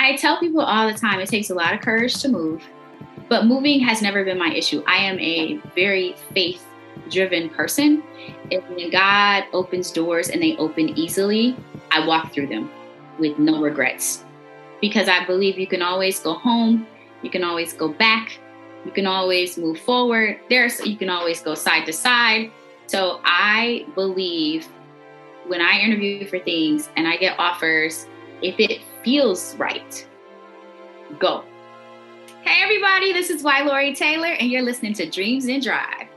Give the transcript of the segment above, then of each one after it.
I tell people all the time, it takes a lot of courage to move, but moving has never been my issue. I am a very faith-driven person. And when God opens doors and they open easily, I walk through them with no regrets. Because I believe you can always go home, you can always go back, you can always move forward. You can always go side to side. So I believe when I interview for things and I get offers, if it feels right, go. Hey everybody, this is Ylorie Taylor and you're listening to Dreams and Drive.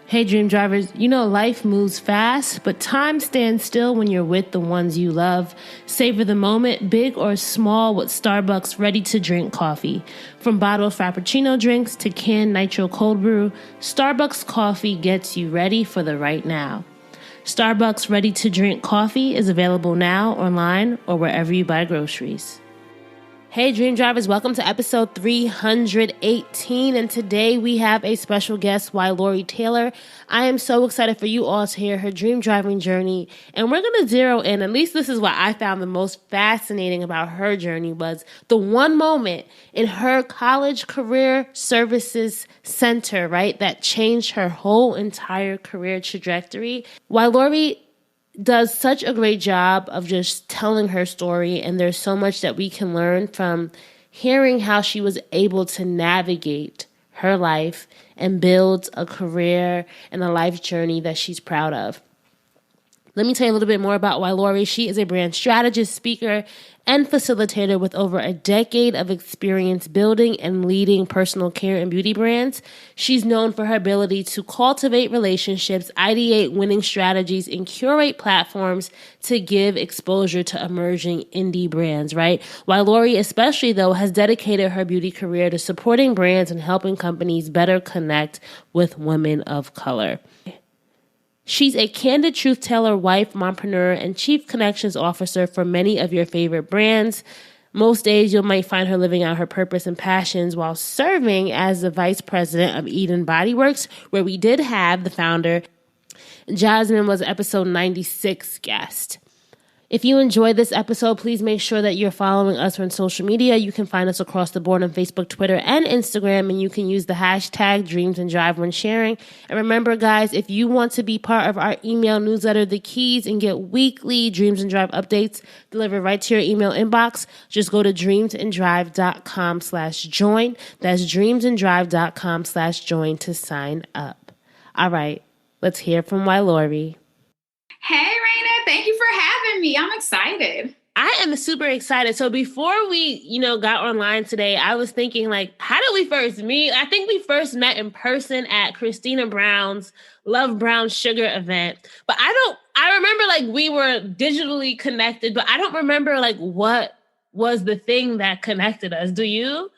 Hey Dream Drivers, you know life moves fast, but time stands still when you're with the ones you love. Savor the moment, big or small, with Starbucks ready-to-drink coffee. From bottled Frappuccino drinks to canned nitro cold brew, Starbucks coffee gets you ready for the right now. Starbucks ready-to-drink coffee is available now, online, or wherever you buy groceries. Hey Dream Drivers, welcome to episode 318, and today we have a special guest, Ylorie Taylor. I am so excited for you all to hear her dream driving journey, and we're going to zero in, at least this is what I found the most fascinating about her journey, was the one moment in her college career services center, right, that changed her whole entire career trajectory. Ylorie does such a great job of just telling her story, and there's so much that we can learn from hearing how she was able to navigate her life and build a career and a life journey that she's proud of. Let me tell you a little bit more about Ylorie. She is a brand strategist, speaker, and facilitator with over a decade of experience building and leading personal care and beauty brands. She's known for her ability to cultivate relationships, ideate winning strategies, and curate platforms to give exposure to emerging indie brands, right? Ylorie especially, though, has dedicated her beauty career to supporting brands and helping companies better connect with women of color. She's a candid truth teller, wife, mompreneur, and chief connections officer for many of your favorite brands. Most days you might find her living out her purpose and passions while serving as the vice president of Eden Body Works, where we did have the founder. Jasmine was episode 96 guest. If you enjoyed this episode, please make sure that you're following us on social media. You can find us across the board on Facebook, Twitter, and Instagram, and you can use the hashtag Dreams and Drive when sharing. And remember, guys, if you want to be part of our email newsletter, The Keys, and get weekly Dreams and Drive updates delivered right to your email inbox, just go to dreamsanddrive.com/join. That's dreamsanddrive.com/join to sign up. All right, let's hear from Ylorie. Hey Raina, thank you for having me. I'm excited. I am super excited. So before we, got online today, I was thinking, how did we first meet? I think we first met in person at Christina Brown's Love Brown Sugar event. But I remember we were digitally connected, but I don't remember what was the thing that connected us. Do you?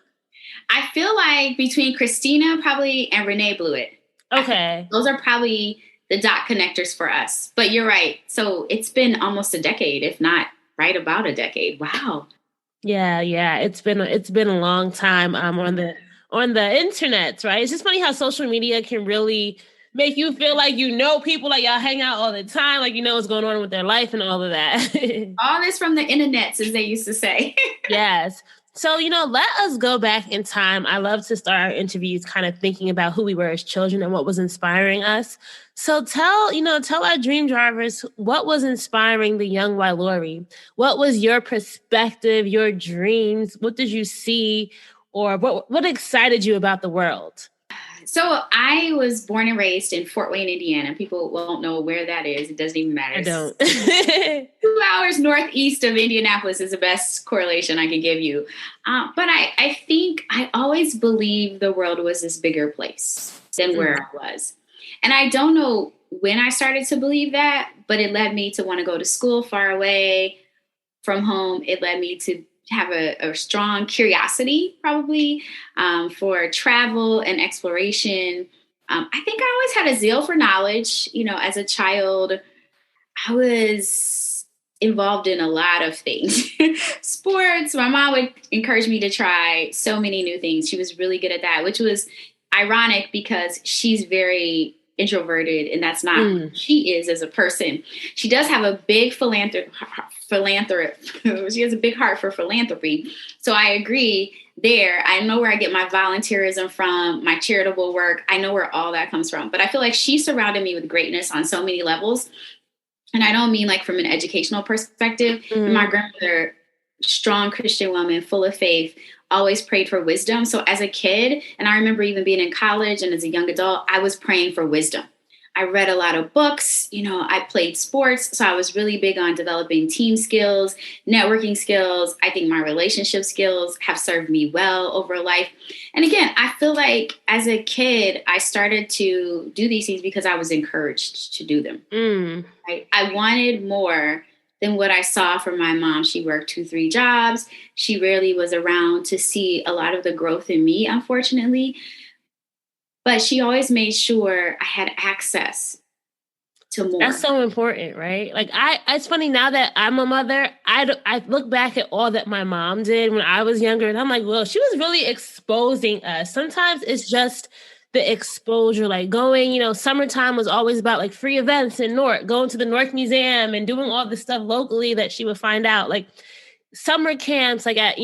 I feel like between Christina probably and Renee Blewett. Okay. Those are probably the dot connectors for us. But you're right. So it's been almost a decade, if not right about a decade. Wow. Yeah. It's been a long time on the internet, right? It's just funny how social media can really make you feel like people, y'all hang out all the time, what's going on with their life and all of that. All this from the internet, as they used to say. Yes. So, let us go back in time. I love to start our interviews kind of thinking about who we were as children and what was inspiring us. So tell our dream drivers, what was inspiring the young Ylorie? What was your perspective, your dreams? What did you see, or what excited you about the world? So I was born and raised in Fort Wayne, Indiana. People won't know where that is. It doesn't even matter. I don't. 2 hours northeast of Indianapolis is the best correlation I can give you. But I think I always believed the world was this bigger place than where I was. And I don't know when I started to believe that, but it led me to want to go to school far away from home. It led me to have a strong curiosity, probably, for travel and exploration. I think I always had a zeal for knowledge. As a child, I was involved in a lot of things. Sports, my mom would encourage me to try so many new things. She was really good at that, which was ironic because she's very introverted, and that's not who she is as a person. She does have a big she has a big heart for philanthropy. So I agree there. I know where I get my volunteerism from, my charitable work. I know where all that comes from. But I feel like she surrounded me with greatness on so many levels. And I don't mean like from an educational perspective. My grandmother, strong Christian woman, full of faith, always prayed for wisdom. So as a kid, and I remember even being in college and as a young adult, I was praying for wisdom. I read a lot of books, I played sports. So I was really big on developing team skills, networking skills. I think my relationship skills have served me well over life. And again, I feel like as a kid, I started to do these things because I was encouraged to do them. I wanted more than what I saw from my mom. She worked 2-3 jobs. She rarely was around to see a lot of the growth in me, unfortunately. But she always made sure I had access to more. That's so important, right? Like it's funny now that I'm a mother, I look back at all that my mom did when I was younger, and I'm like, well, she was really exposing us. Sometimes it's just the exposure, like going, summertime was always about like free events in Newark, going to the Newark Museum and doing all the stuff locally that she would find out. Like summer camps, like at,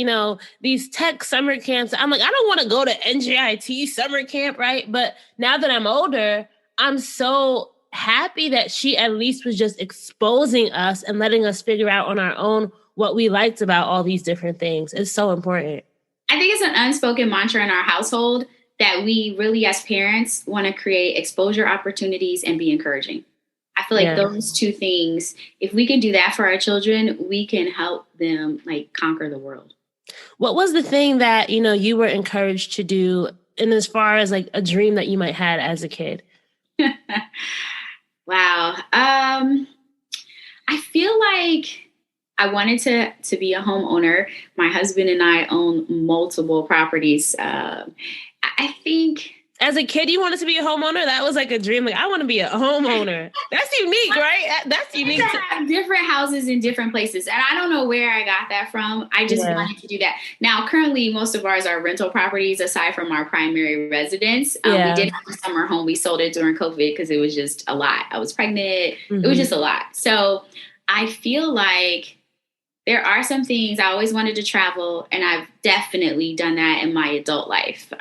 these tech summer camps. I'm like, I don't want to go to NJIT summer camp, right? But now that I'm older, I'm so happy that she at least was just exposing us and letting us figure out on our own what we liked about all these different things. It's so important. I think it's an unspoken mantra in our household that we really, as parents, want to create exposure opportunities and be encouraging. I feel like those two things, if we can do that for our children, we can help them like conquer the world. What was the thing that, you were encouraged to do, and as far as like a dream that you might had as a kid? Wow. I feel like I wanted to be a homeowner. My husband and I own multiple properties. I think as a kid, you wanted to be a homeowner? That was like a dream. Like, I want to be a homeowner. That's unique, right? That's unique. To have different houses in different places. And I don't know where I got that from. I just wanted to do that. Now, currently, most of ours are rental properties aside from our primary residence. We did have a summer home. We sold it during COVID because it was just a lot. I was pregnant. It was just a lot. So I feel like there are some things I always wanted to travel, and I've definitely done that in my adult life.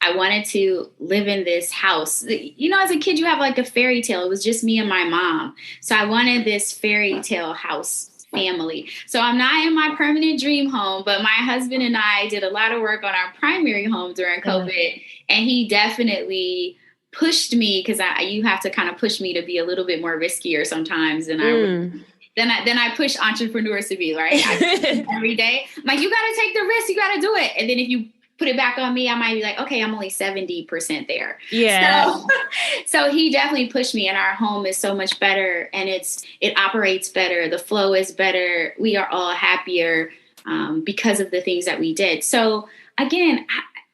I wanted to live in this house. As a kid, you have like a fairy tale. It was just me and my mom. So I wanted this fairy tale house family. So I'm not in my permanent dream home, but my husband and I did a lot of work on our primary home during COVID. And he definitely pushed me, because you have to kind of push me to be a little bit more riskier sometimes than I would. Then I push entrepreneurs to be, right? Every day. I'm like, you got to take the risk. You got to do it. And then if you put it back on me, I might be like, okay, I'm only 70% there. Yeah. So he definitely pushed me, and our home is so much better, and it operates better. The flow is better. We are all happier because of the things that we did. So again,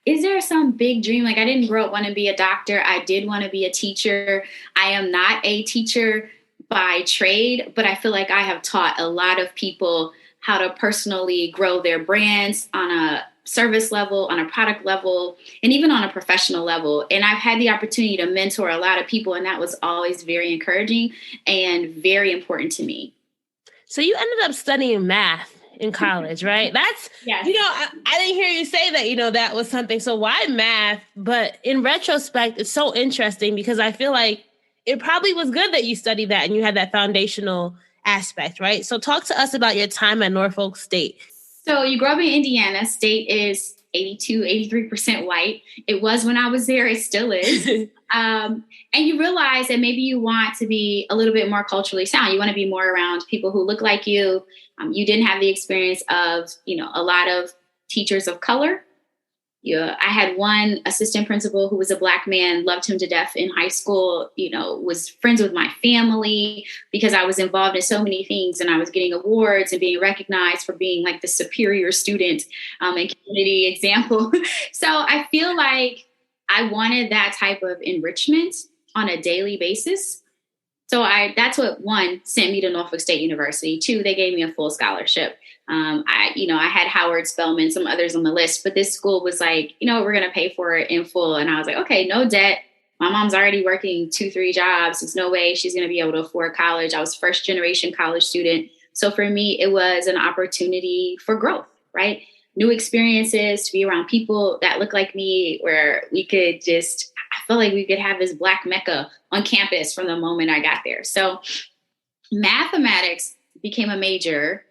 is there some big dream? Like, I didn't grow up want to be a doctor. I did want to be a teacher. I am not a teacher by trade, but I feel like I have taught a lot of people how to personally grow their brands on a service level, on a product level, and even on a professional level. And I've had the opportunity to mentor a lot of people, and that was always very encouraging and very important to me. So you ended up studying math in college, right? That's, I didn't hear you say that, that was something. So why math? But in retrospect, it's so interesting because I feel like it probably was good that you studied that and you had that foundational aspect, right? So talk to us about your time at Norfolk State. So you grew up in Indiana. State is 83% white. It was when I was there. It still is. And you realize that maybe you want to be a little bit more culturally sound. You want to be more around people who look like you. You didn't have the experience of, a lot of teachers of color. I had one assistant principal who was a Black man, loved him to death in high school, was friends with my family because I was involved in so many things, and I was getting awards and being recognized for being like the superior student and community example. So I feel like I wanted that type of enrichment on a daily basis. So that's what, one, sent me to Norfolk State University. Two, they gave me a full scholarship. I had Howard, Spelman, some others on the list, but this school was like, we're going to pay for it in full. And I was like, okay, no debt, My mom's already working 2, 3 jobs. There's no way she's going to be able to afford college. I was first generation college student. So for me, it was an opportunity for growth, right? New experiences, to be around people that look like me, where we could just, I feel like we could have this Black Mecca on campus from the moment I got there. So mathematics became a major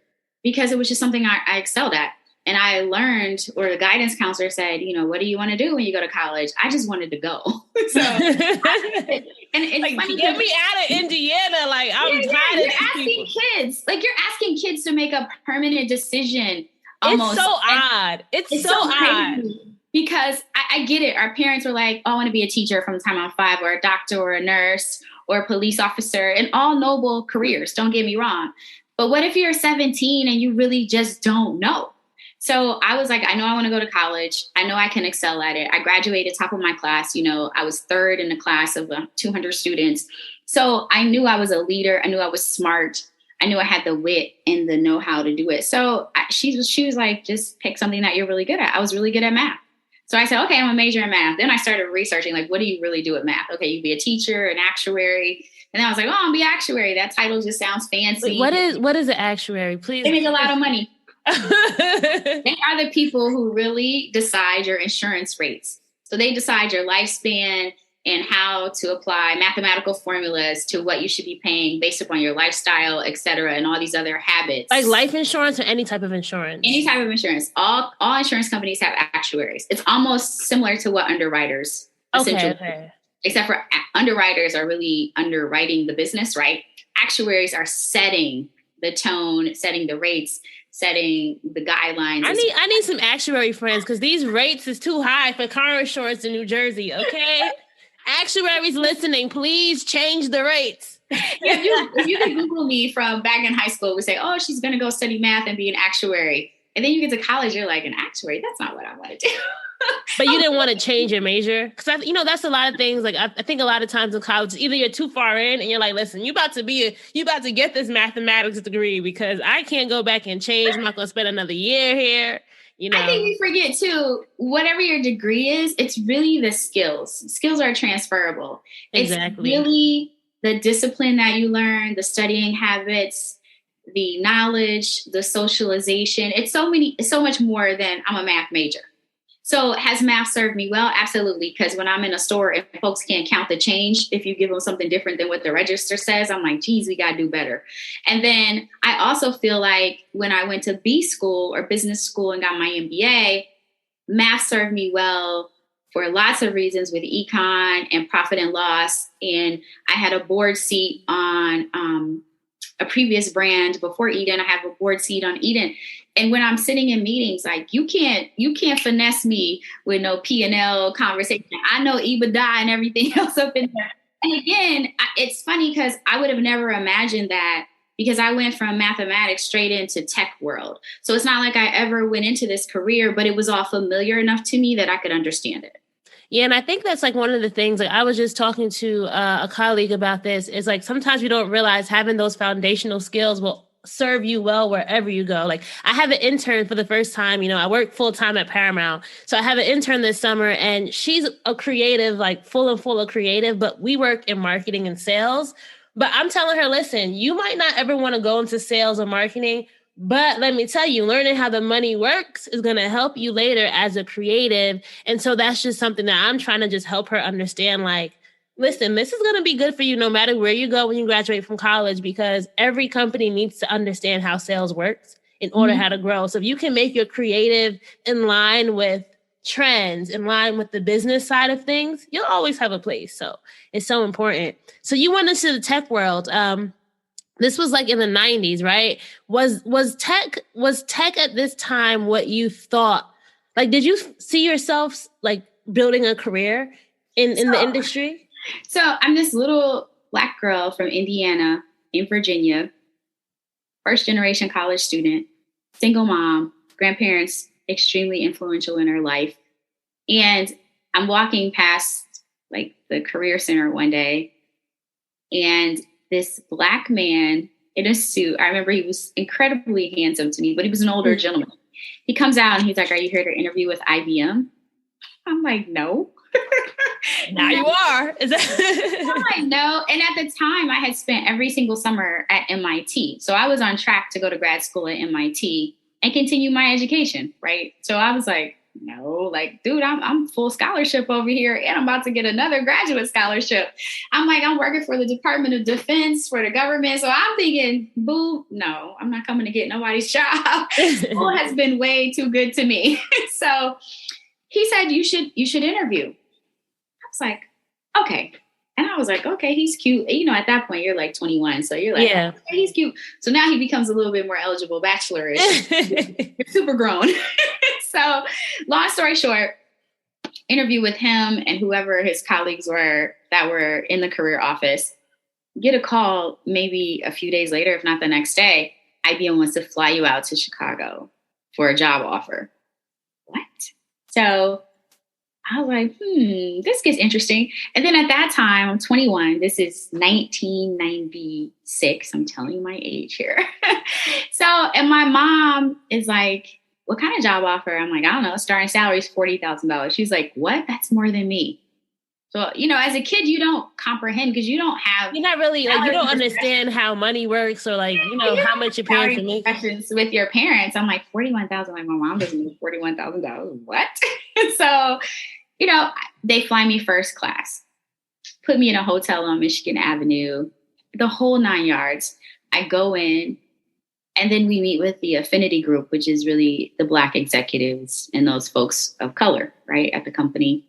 because it was just something I excelled at. And I learned, or the guidance counselor said, what do you want to do when you go to college? I just wanted to go. So, and it's like, funny, get me out of Indiana. Like, I'm tired of these people. You're asking kids to make a permanent decision. Almost. It's so odd. It's so odd. Because I get it. Our parents were like, oh, I want to be a teacher from the time I'm 5, or a doctor, or a nurse, or a police officer, and all noble careers. Don't get me wrong. But what if you're 17 and you really just don't know? So I was like, I know I want to go to college. I know I can excel at it. I graduated top of my class. I was third in a class of 200 students. So I knew I was a leader. I knew I was smart. I knew I had the wit and the know-how to do it. So she was like, just pick something that you're really good at. I was really good at math. So I said, okay, I'm a major in math. Then I started researching, like, what do you really do with math? Okay, you be a teacher, an actuary. And then I was like, oh, I'll be actuary. That title just sounds fancy. Wait, what is an actuary? Please. They make a lot of money. They are the people who really decide your insurance rates. So they decide your lifespan and how to apply mathematical formulas to what you should be paying based upon your lifestyle, et cetera, and all these other habits. Like life insurance or any type of insurance? Any type of insurance. All insurance companies have actuaries. It's almost similar to what underwriters essentially do. Except for underwriters are really underwriting the business, right? Actuaries are setting the tone, setting the rates, setting the guidelines. I need some actuary friends because these rates is too high for car insurance in New Jersey, okay? Actuaries listening, please change the rates. If you could Google me from back in high school, we say, oh, she's going to go study math and be an actuary. And then you get to college, you're like, an actuary? That's not what I want to do. But you didn't want to change your major? Because, that's a lot of things. Like, I think a lot of times in college, either you're too far in and you're like, listen, you about to get this mathematics degree because I can't go back and change. I'm not going to spend another year here. I think we forget too, whatever your degree is, it's really the skills. Skills are transferable. Exactly. It's really the discipline that you learn, the studying habits, the knowledge, the socialization. It's so much more than I'm a math major. So has math served me well? Absolutely. Because when I'm in a store and folks can't count the change, if you give them something different than what the register says, I'm like, geez, we got to do better. And then I also feel like when I went to B school or business school and got my MBA, math served me well for lots of reasons with econ and profit and loss. And I had a board seat on a previous brand before Eden. I have a board seat on Eden. And when I'm sitting in meetings, like you can't finesse me with no P&L conversation. I know EBITDA and everything else up in there. And again, it's funny because I would have never imagined that because I went from mathematics straight into tech world. So it's not like I ever went into this career, but it was all familiar enough to me that I could understand it. Yeah, and I think that's like one of the things, like I was just talking to a colleague about this, is like sometimes you don't realize having those foundational skills will serve you well wherever you go. Like I have an intern for the first time, I work full time at Paramount. So I have an intern this summer and she's a creative, like full of creative, but we work in marketing and sales. But I'm telling her, listen, you might not ever want to go into sales or marketing, but let me tell you, learning how the money works is going to help you later as a creative. And so that's just something that I'm trying to just help her understand. Like, listen, this is going to be good for you no matter where you go when you graduate from college, because every company needs to understand how sales works in order how to grow. So if you can make your creative in line with trends, in line with the business side of things, you'll always have a place. So it's so important. So you went into the tech world. This was like in the 90s, right? Was tech at this time what you thought? Like, did you see yourself like building a career in the industry? So I'm this little Black girl from Indiana in Virginia, first generation college student, single mom, grandparents extremely influential in her life. And I'm walking past like the career center one day and this Black man in a suit, I remember he was incredibly handsome to me, but he was an older gentleman. He comes out and he's like, are you here to interview with IBM? I'm like, no. Now you are. Is that? I know. And at the time, I had spent every single summer at MIT. So I was on track to go to grad school at MIT and continue my education, right? So I was like, no, like, dude, I'm full scholarship over here and I'm about to get another graduate scholarship. I'm like, I'm working for the Department of Defense for the government. So I'm thinking, boo, no, I'm not coming to get nobody's job. School has been way too good to me. So he said, you should interview. I was like, okay. And I was like, okay, he's cute. You know, at that point, you're like 21. So you're like, yeah, okay, he's cute. So now he becomes a little bit more eligible bachelor-ish. You're super grown. So long story short, interview with him and whoever his colleagues were that were in the career office, get a call maybe a few days later, if not the next day, IBM wants to fly you out to Chicago for a job offer. What? So I was like, this gets interesting. And then at that time, I'm 21. This is 1996. I'm telling you my age here. So, and my mom is like, what kind of job offer? I'm like, I don't know. Starting salary is $40,000. She's like, what? That's more than me. So, you know, as a kid, you don't comprehend because you're not really, like, you don't understand how money works or like, you know, how much your parents are making. With your parents, I'm like, $41,000. Like, my mom doesn't make $41,000. What? So, you know, they fly me first class, put me in a hotel on Michigan Avenue, the whole 9 yards. I go in and then we meet with the affinity group, which is really the Black executives and those folks of color, right, at the company.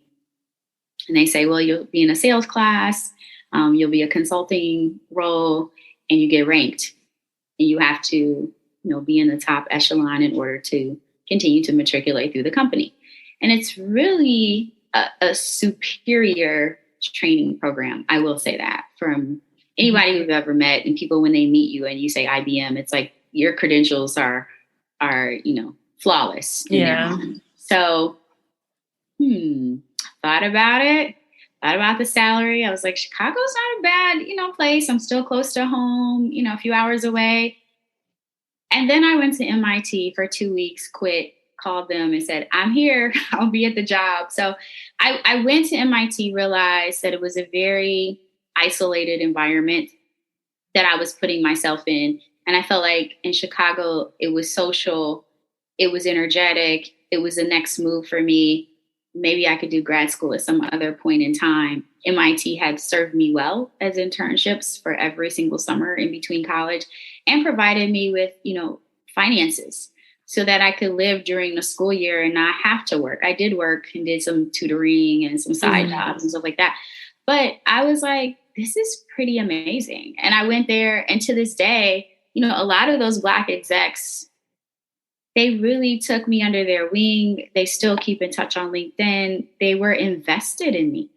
And they say, well, you'll be in a sales class, you'll be a consulting role, and you get ranked. And you have to, you know, be in the top echelon in order to continue to matriculate through the company. And it's really a superior training program. I will say that from anybody we've ever met, and people, when they meet you and you say IBM, it's like your credentials are, you know, flawless in their mind. So, thought about it, thought about the salary. I was like, Chicago's not a bad, you know, place. I'm still close to home, you know, a few hours away. And then I went to MIT for 2 weeks, quit, called them and said, I'm here, I'll be at the job. So I went to MIT, realized that it was a very isolated environment that I was putting myself in. And I felt like in Chicago, it was social, it was energetic, it was the next move for me. Maybe I could do grad school at some other point in time. MIT had served me well as internships for every single summer in between college and provided me with, you know, finances so that I could live during the school year and not have to work. I did work and did some tutoring and some side jobs and stuff like that. But I was like, this is pretty amazing. And I went there, and to this day, you know, a lot of those Black execs, they really took me under their wing. They still keep in touch on LinkedIn. They were invested in me.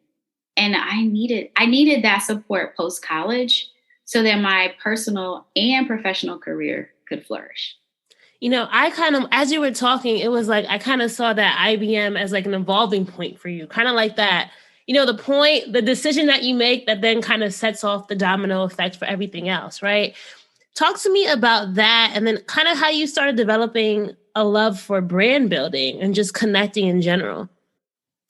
And I needed that support post-college so that my personal and professional career could flourish. You know, I kind of, as you were talking, it was like, I kind of saw that IBM as like an evolving point for you, kind of like that, you know, the decision that you make that then kind of sets off the domino effect for everything else, right? Talk to me about that, and then kind of how you started developing a love for brand building and just connecting in general.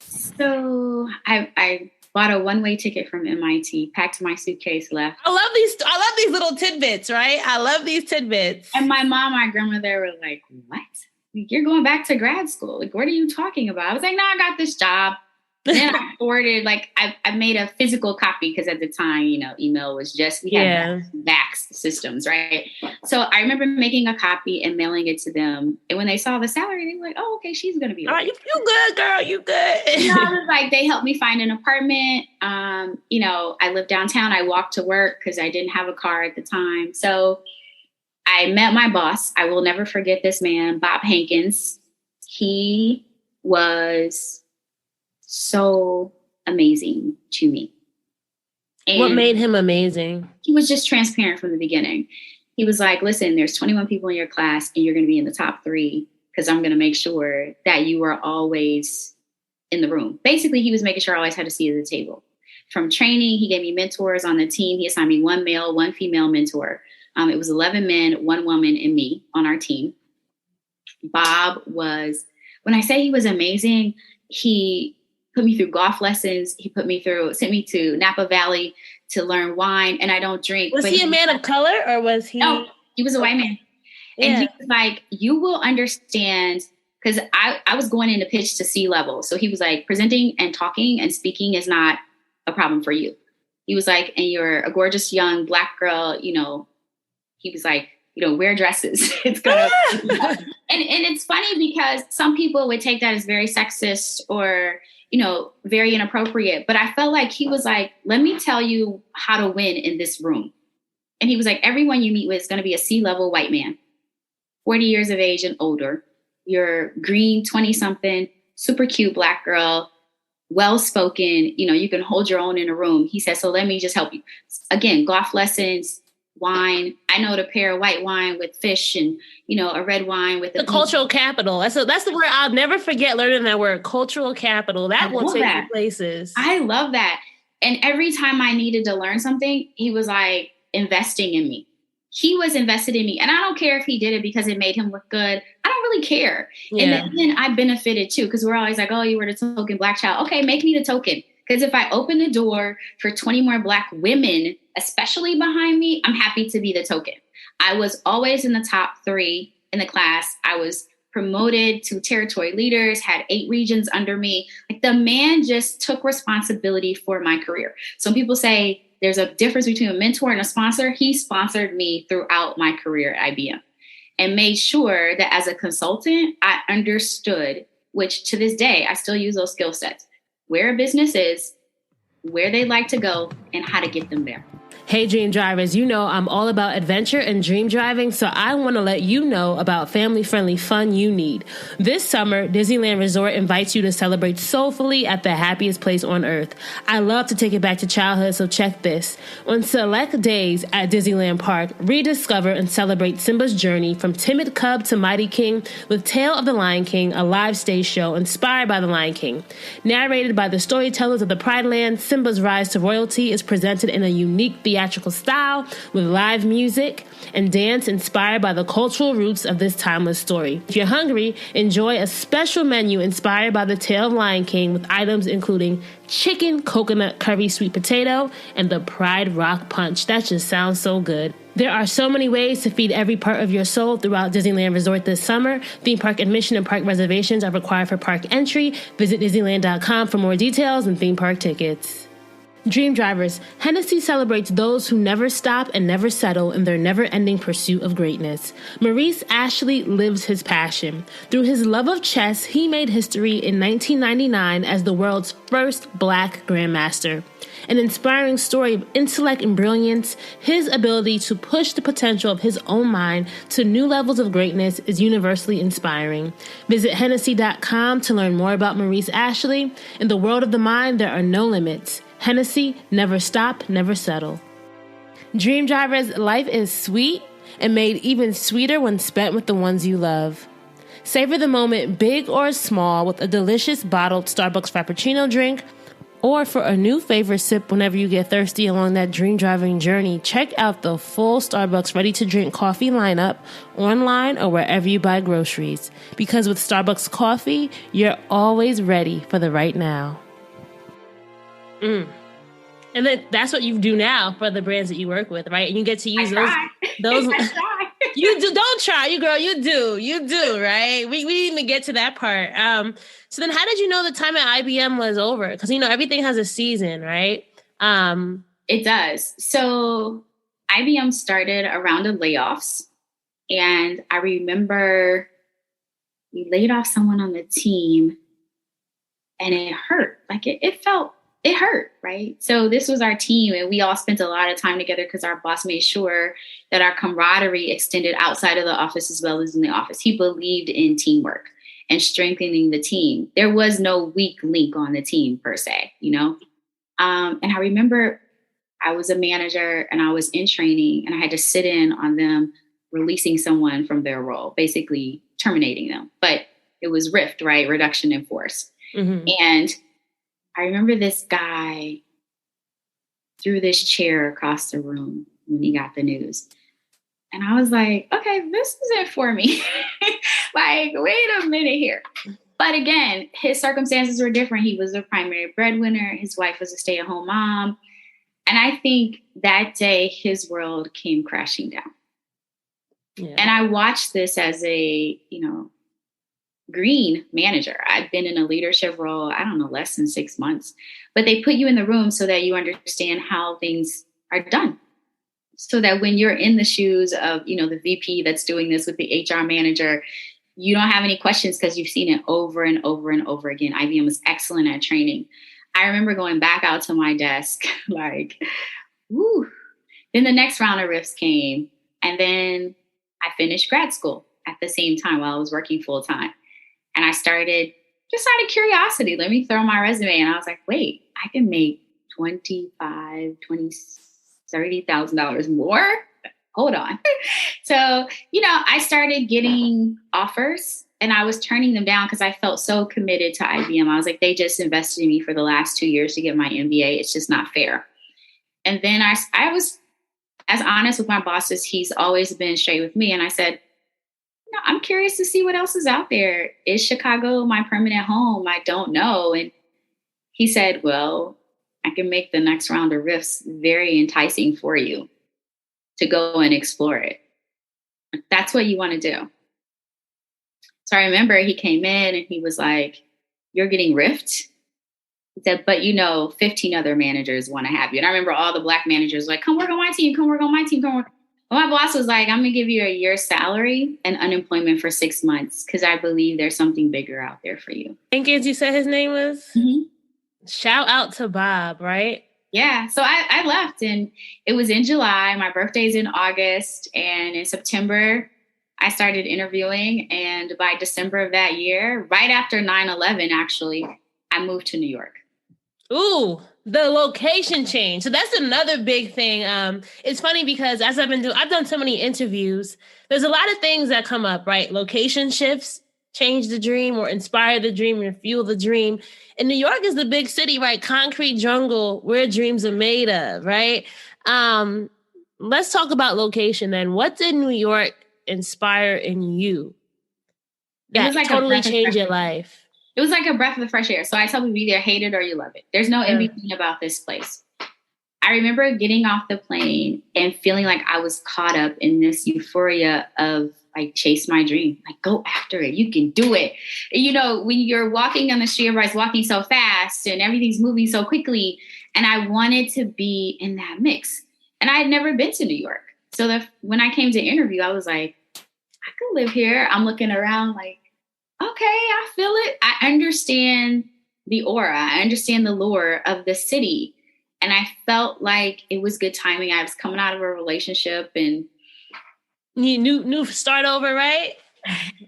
So I bought a one-way ticket from MIT, packed my suitcase, left. I love these little tidbits, right? I love these tidbits. And my mom, my grandmother were like, what? You're going back to grad school. Like, what are you talking about? I was like, no, I got this job. Then I forwarded, like, I made a physical copy because at the time, you know, email was just, we had fax systems, right? So I remember making a copy and mailing it to them. And when they saw the salary, they were like, oh, okay, she's going to be all right. You good, girl. You good. You know, I was like, they helped me find an apartment. You know, I lived downtown. I walked to work because I didn't have a car at the time. So I met my boss. I will never forget this man, Bob Hankins. He was so amazing to me. And what made him amazing? He was just transparent from the beginning. He was like, listen, there's 21 people in your class and you're going to be in the top 3 because I'm going to make sure that you are always in the room. Basically, he was making sure I always had a seat at the table. From training, he gave me mentors on the team. He assigned me 1 male, 1 female mentor. It was 11 men, 1 woman, and me on our team. Bob was, when I say he was amazing, he put me through golf lessons. He sent me to Napa Valley to learn wine, and I don't drink. Was he a man of color or was he? No, he was a white man. Yeah. And he was like, you will understand, because I was going in to pitch to C-level. So he was like, presenting and talking and speaking is not a problem for you. He was like, and you're a gorgeous young Black girl, he was like, wear dresses. It's gonna and it's funny because some people would take that as very sexist or, very inappropriate. But I felt like he was like, let me tell you how to win in this room. And he was like, everyone you meet with is going to be a C-level white man, 40 years of age and older. You're green, 20-something, super cute Black girl, well-spoken, you can hold your own in a room. He said, so let me just help you. Again, golf lessons, wine. I know to pair white wine with fish and, a red wine with the cultural capital. That's the word I'll never forget learning that word, cultural capital. That will take you places. I love that. And every time I needed to learn something, he was like investing in me. He was invested in me. And I don't care if he did it because it made him look good. I don't really care. Yeah. And then I benefited too, because we're always like, oh, you were the token Black child. Okay, make me the token. Because if I open the door for 20 more Black women, especially behind me, I'm happy to be the token. I was always in the top 3 in the class. I was promoted to territory leaders, had 8 regions under me. Like the man just took responsibility for my career. Some people say there's a difference between a mentor and a sponsor. He sponsored me throughout my career at IBM and made sure that as a consultant, I understood, which to this day, I still use those skill sets, where a business is, where they'd like to go, and how to get them there. Hey, Dream Drivers, I'm all about adventure and dream driving, so I want to let you know about family-friendly fun you need. This summer, Disneyland Resort invites you to celebrate soulfully at the happiest place on earth. I love to take it back to childhood, so check this. On select days at Disneyland Park, rediscover and celebrate Simba's journey from timid cub to mighty king with Tale of the Lion King, a live stage show inspired by the Lion King. Narrated by the storytellers of the Pride Land, Simba's rise to royalty is presented in a unique theatrical style with live music and dance inspired by the cultural roots of this timeless story. If you're hungry, enjoy a special menu inspired by the Tale of Lion King with items including chicken coconut curry sweet potato and the Pride Rock Punch. That just sounds so good. There are so many ways to feed every part of your soul throughout Disneyland Resort this summer. Theme park admission and park reservations are required for park entry. Visit Disneyland.com for more details and theme park tickets. Dream Drivers, Hennessy celebrates those who never stop and never settle in their never-ending pursuit of greatness. Maurice Ashley lives his passion. Through his love of chess, he made history in 1999 as the world's first Black Grandmaster. An inspiring story of intellect and brilliance, his ability to push the potential of his own mind to new levels of greatness is universally inspiring. Visit Hennessy.com to learn more about Maurice Ashley. In the world of the mind, there are no limits. Hennessy, never stop, never settle. Dream Drivers, life is sweet and made even sweeter when spent with the ones you love. Savor the moment, big or small, with a delicious bottled Starbucks Frappuccino drink, or for a new favorite sip whenever you get thirsty along that dream driving journey. Check out the full Starbucks ready-to-drink coffee lineup online or wherever you buy groceries. Because with Starbucks coffee, you're always ready for the right now. And then that's what you do now for the brands that you work with, right? And you get to use those. You do. Don't try, you girl. You do, right? We didn't even get to that part. So then, how did you know the time at IBM was over? Because everything has a season, right? It does. So IBM started a round of layoffs, and I remember we laid off someone on the team, and it hurt. Like it hurt, right? So this was our team, and we all spent a lot of time together because our boss made sure that our camaraderie extended outside of the office as well as in the office. He believed in teamwork and strengthening the team. There was no weak link on the team per se, And I remember I was a manager and I was in training, and I had to sit in on them releasing someone from their role, basically terminating them. But it was RIFT, right? Reduction in force. Mm-hmm. And I remember this guy threw this chair across the room when he got the news. And I was like, okay, this isn't for me. Like, wait a minute here. But again, his circumstances were different. He was the primary breadwinner. His wife was a stay-at-home mom. And I think that day his world came crashing down. Yeah. And I watched this as a, green manager. I've been in a leadership role, I don't know, less than 6 months. But they put you in the room so that you understand how things are done. So that when you're in the shoes of, the VP that's doing this with the HR manager, you don't have any questions because you've seen it over and over and over again. IBM was excellent at training. I remember going back out to my desk, like, woo. Then the next round of RIFs came. And then I finished grad school at the same time while I was working full time. And I started, just out of curiosity, let me throw my resume. And I was like, wait, I can make $30,000 more? Hold on. So, I started getting offers and I was turning them down because I felt so committed to IBM. I was like, they just invested in me for the last 2 years to get my MBA. It's just not fair. And then I was as honest with my bosses. He's always been straight with me. And I said, I'm curious to see what else is out there. Is Chicago my permanent home? I don't know. And he said, well, I can make the next round of RIFs very enticing for you to go and explore it. That's what you want to do. So I remember he came in and he was like, you're getting riffed. He said, but 15 other managers want to have you. And I remember all the Black managers like, come work on my team, come work on my team, come work. Well, my boss was like, I'm going to give you a year's salary and unemployment for 6 months because I believe there's something bigger out there for you. Jenkins, you said his name was? Mm-hmm. Shout out to Bob, right? Yeah. So I left and it was in July. My birthday's in August. And in September, I started interviewing. And by December of that year, right after 9/11, actually, I moved to New York. Ooh, the location change. So that's another big thing. It's funny because as I've done so many interviews, there's a lot of things that come up, right? Location shifts change the dream or inspire the dream or fuel the dream. And New York is the big city, right? Concrete jungle, where dreams are made of, right? Let's talk about location then. What did New York inspire in you that totally changed your life? It was like a breath of fresh air. So I tell people, you either hate it or you love it. There's no in between about this place. I remember getting off the plane and feeling like I was caught up in this euphoria of like, chase my dream, like go after it. You can do it. When you're walking on the street, everybody's walking so fast and everything's moving so quickly. And I wanted to be in that mix. And I had never been to New York. So when I came to interview, I was like, I could live here. I'm looking around like, okay, I feel it. I understand the aura. I understand the lure of the city. And I felt like it was good timing. I was coming out of a relationship and you knew start over, right?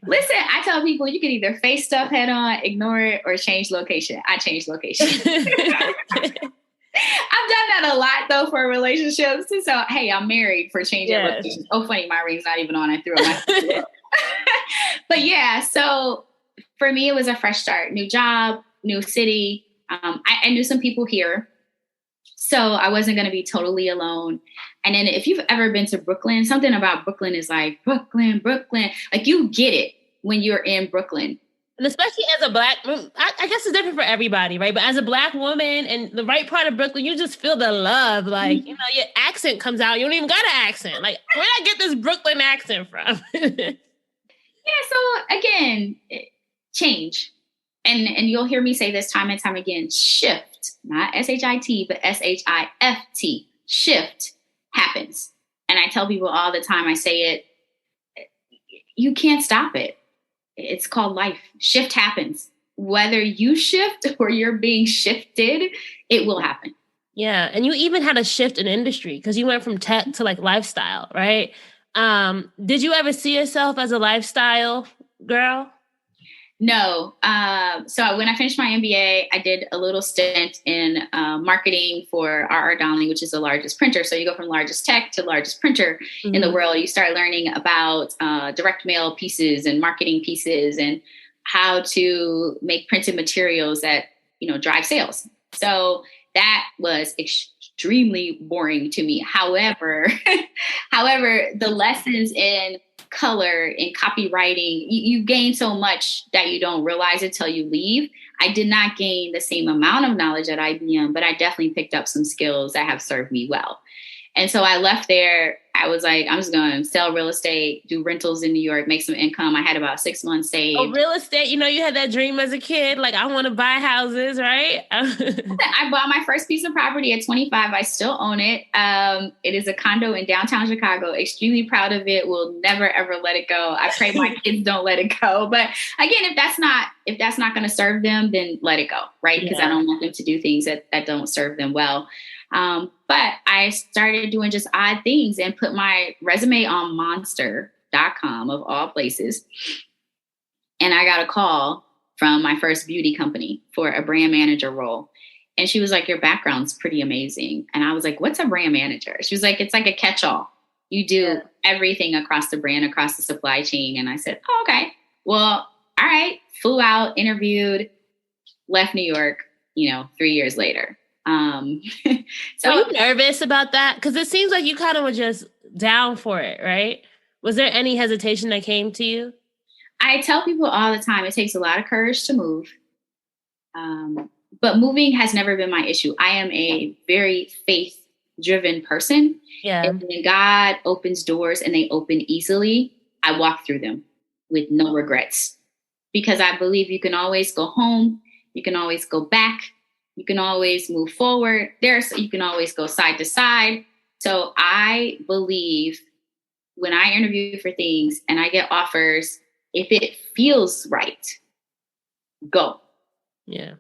Listen, I tell people you can either face stuff head on, ignore it, or change location. I changed location. I've done that a lot though for relationships. So, hey, I'm married for changing location. Oh, funny, my ring's not even on. I threw it my But yeah, so for me, it was a fresh start. New job, new city. I knew some people here. So I wasn't going to be totally alone. And then if you've ever been to Brooklyn, something about Brooklyn is like, Brooklyn. Like you get it when you're in Brooklyn. And especially as a Black, I guess it's different for everybody, right? But as a Black woman in the right part of Brooklyn, you just feel the love. Like, your accent comes out. You don't even got an accent. Like, where did I get this Brooklyn accent from? Yeah, so again, change. And you'll hear me say this time and time again, shift, not S-H-I-T, but S-H-I-F-T. Shift happens. And I tell people all the time, I say it, you can't stop it. It's called life. Shift happens. Whether you shift or you're being shifted, it will happen. Yeah. And you even had a shift in industry because you went from tech to like lifestyle, right? Did you ever see yourself as a lifestyle girl? No. So when I finished my MBA, I did a little stint in marketing for R.R. Donnelley, which is the largest printer. So you go from largest tech to largest printer in the world. You start learning about direct mail pieces and marketing pieces and how to make printed materials that, drive sales. So that was extremely boring to me. However, the lessons in color and copywriting. You gain so much that you don't realize it till you leave. I did not gain the same amount of knowledge at IBM, but I definitely picked up some skills that have served me well. And so I left there. I was like, I'm just going to sell real estate, do rentals in New York, make some income. I had about 6 months saved. Oh, real estate. You know, you had that dream as a kid. Like, I want to buy houses, right? I bought my first piece of property at 25. I still own it. It is a condo in downtown Chicago. Extremely proud of it. Will never, ever let it go. I pray my kids don't let it go. But again, if that's not going to serve them, then let it go, right? Because I don't want them to do things that don't serve them well. But I started doing just odd things and put my resume on monster.com of all places. And I got a call from my first beauty company for a brand manager role. And she was like, your background's pretty amazing. And I was like, what's a brand manager? She was like, it's like a catch-all. You do everything across the brand, across the supply chain. And I said, oh, okay, well, all right. Flew out, interviewed, left New York, 3 years later. So were you nervous about that? Because it seems like you kind of were just down for it, right? Was there any hesitation that came to you? I tell people all the time, it takes a lot of courage to move. But moving has never been my issue. I am a very faith-driven person. Yeah. And when God opens doors and they open easily, I walk through them with no regrets. Because I believe you can always go home. You can always go back. You can always move forward. You can always go side to side. So I believe when I interview for things and I get offers, if it feels right, go. Yeah.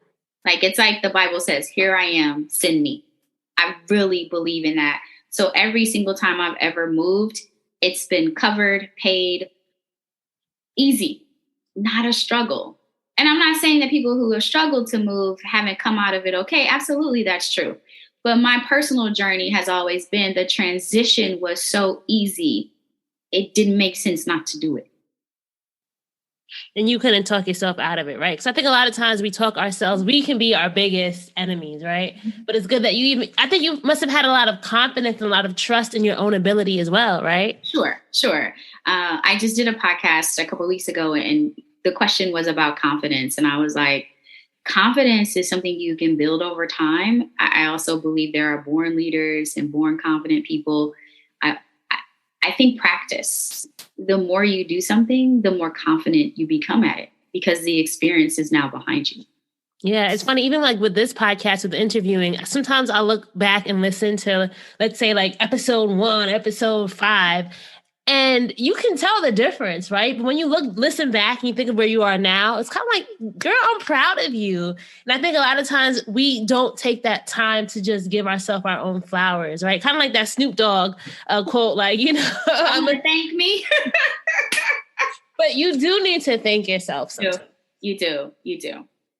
Like it's like the Bible says, here I am, send me. I really believe in that. So every single time I've ever moved, it's been covered, paid, easy, not a struggle. And I'm not saying that people who have struggled to move haven't come out of it okay. Absolutely, that's true. But my personal journey has always been the transition was so easy. It didn't make sense not to do it. And you couldn't talk yourself out of it, right? Because I think a lot of times we talk ourselves, we can be our biggest enemies, right? But it's good that I think you must have had a lot of confidence and a lot of trust in your own ability as well, right? Sure. I just did a podcast a couple of weeks ago and the question was about confidence. And I was like, confidence is something you can build over time. I also believe there are born leaders and born confident people. I think practice. The more you do something, the more confident you become at it because the experience is now behind you. Yeah, it's funny. Even like with this podcast, with interviewing, sometimes I look back and listen to, let's say, like episode 1, episode 5, and you can tell the difference, right? But when you listen back and you think of where you are now, it's kind of like, girl, I'm proud of you. And I think a lot of times we don't take that time to just give ourselves our own flowers, right? Kind of like that Snoop Dogg quote, like, I'm gonna thank me. But you do need to thank yourself sometimes. You do.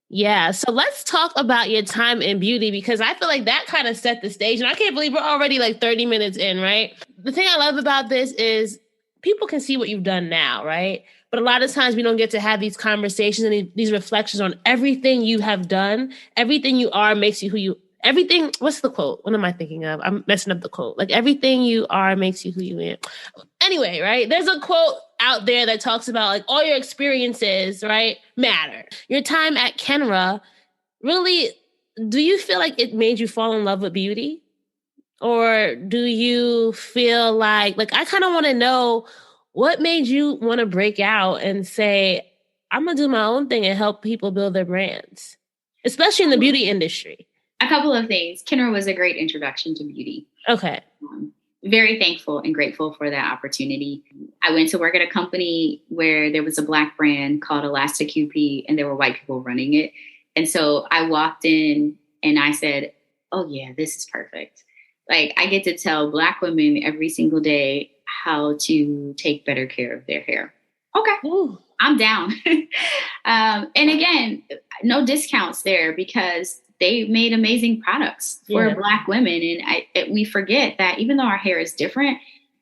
Yeah. So let's talk about your time in beauty, because I feel like that kind of set the stage. And I can't believe we're already like 30 minutes in, right? The thing I love about this is people can see what you've done now, right? But a lot of times we don't get to have these conversations and these reflections on everything you have done. Everything you are makes you who you, everything. What's the quote? What am I thinking of? I'm messing up the quote. Like everything you are makes you who you are. Anyway, right? There's a quote out there that talks about like all your experiences, right, matter. Your time at Kenra, really, do you feel like it made you fall in love with beauty? Or do you feel like I kind of want to know what made you want to break out and say, I'm going to do my own thing and help people build their brands, especially in the beauty industry? A couple of things. Kenra was a great introduction to beauty. Okay. Very thankful and grateful for that opportunity. I went to work at a company where there was a Black brand called Elastic QP and there were white people running it. And so I walked in and I said, oh yeah, this is perfect. Like I get to tell Black women every single day how to take better care of their hair. Okay. Ooh. I'm down. And again, no discounts there because they made amazing products for Black women. And we forget that even though our hair is different,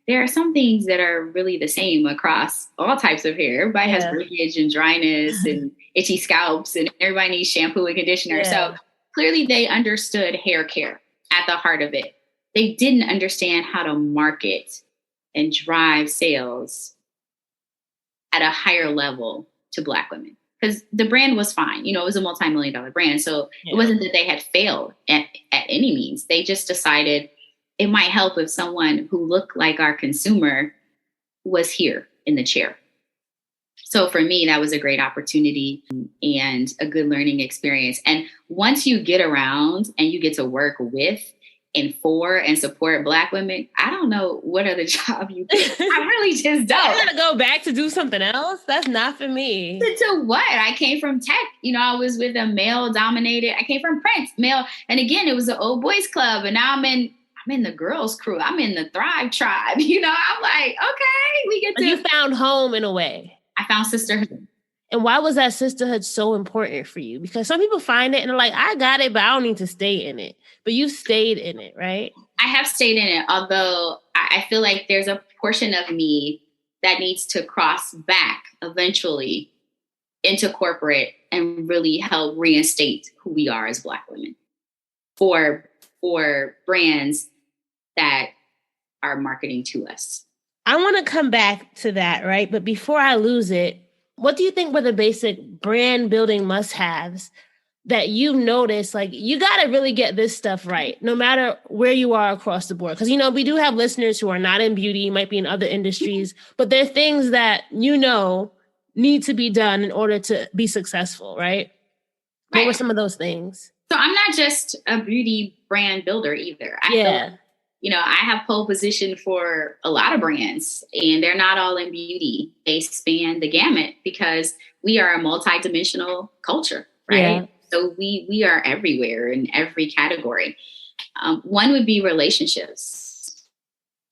there are some things that are really the same across all types of hair. Everybody has breakage and dryness and itchy scalps and everybody needs shampoo and conditioner. Yeah. So clearly they understood hair care at the heart of it. They didn't understand how to market and drive sales at a higher level to Black women. Because the brand was fine. It was a multi-million-dollar brand. So it wasn't that they had failed at any means. They just decided it might help if someone who looked like our consumer was here in the chair. So for me, that was a great opportunity and a good learning experience. And once you get around and you get to work with and for and support Black women, I don't know what other job you get. I really just don't. I'm going to go back to do something else? That's not for me. To what? I came from tech. I was with a male-dominated. I came from print, male. And again, it was an old boys club. And now I'm in the girls' crew. I'm in the Thrive tribe. I'm like, okay, we get to. You found home in a way. I found sisterhood. And why was that sisterhood so important for you? Because some people find it and they're like, I got it, but I don't need to stay in it. But you stayed in it, right? I have stayed in it, although I feel like there's a portion of me that needs to cross back eventually into corporate and really help reinstate who we are as Black women for brands that are marketing to us. I want to come back to that, right? But before I lose it, what do you think were the basic brand building must-haves that you notice? Like, you got to really get this stuff right, no matter where you are across the board. Because, we do have listeners who are not in beauty, might be in other industries, but there are things that, need to be done in order to be successful, right? What were some of those things? So I'm not just a beauty brand builder either. I have pole position for a lot of brands, and they're not all in beauty. They span the gamut because we are a multidimensional culture, right? Yeah. So we are everywhere in every category. One would be relationships,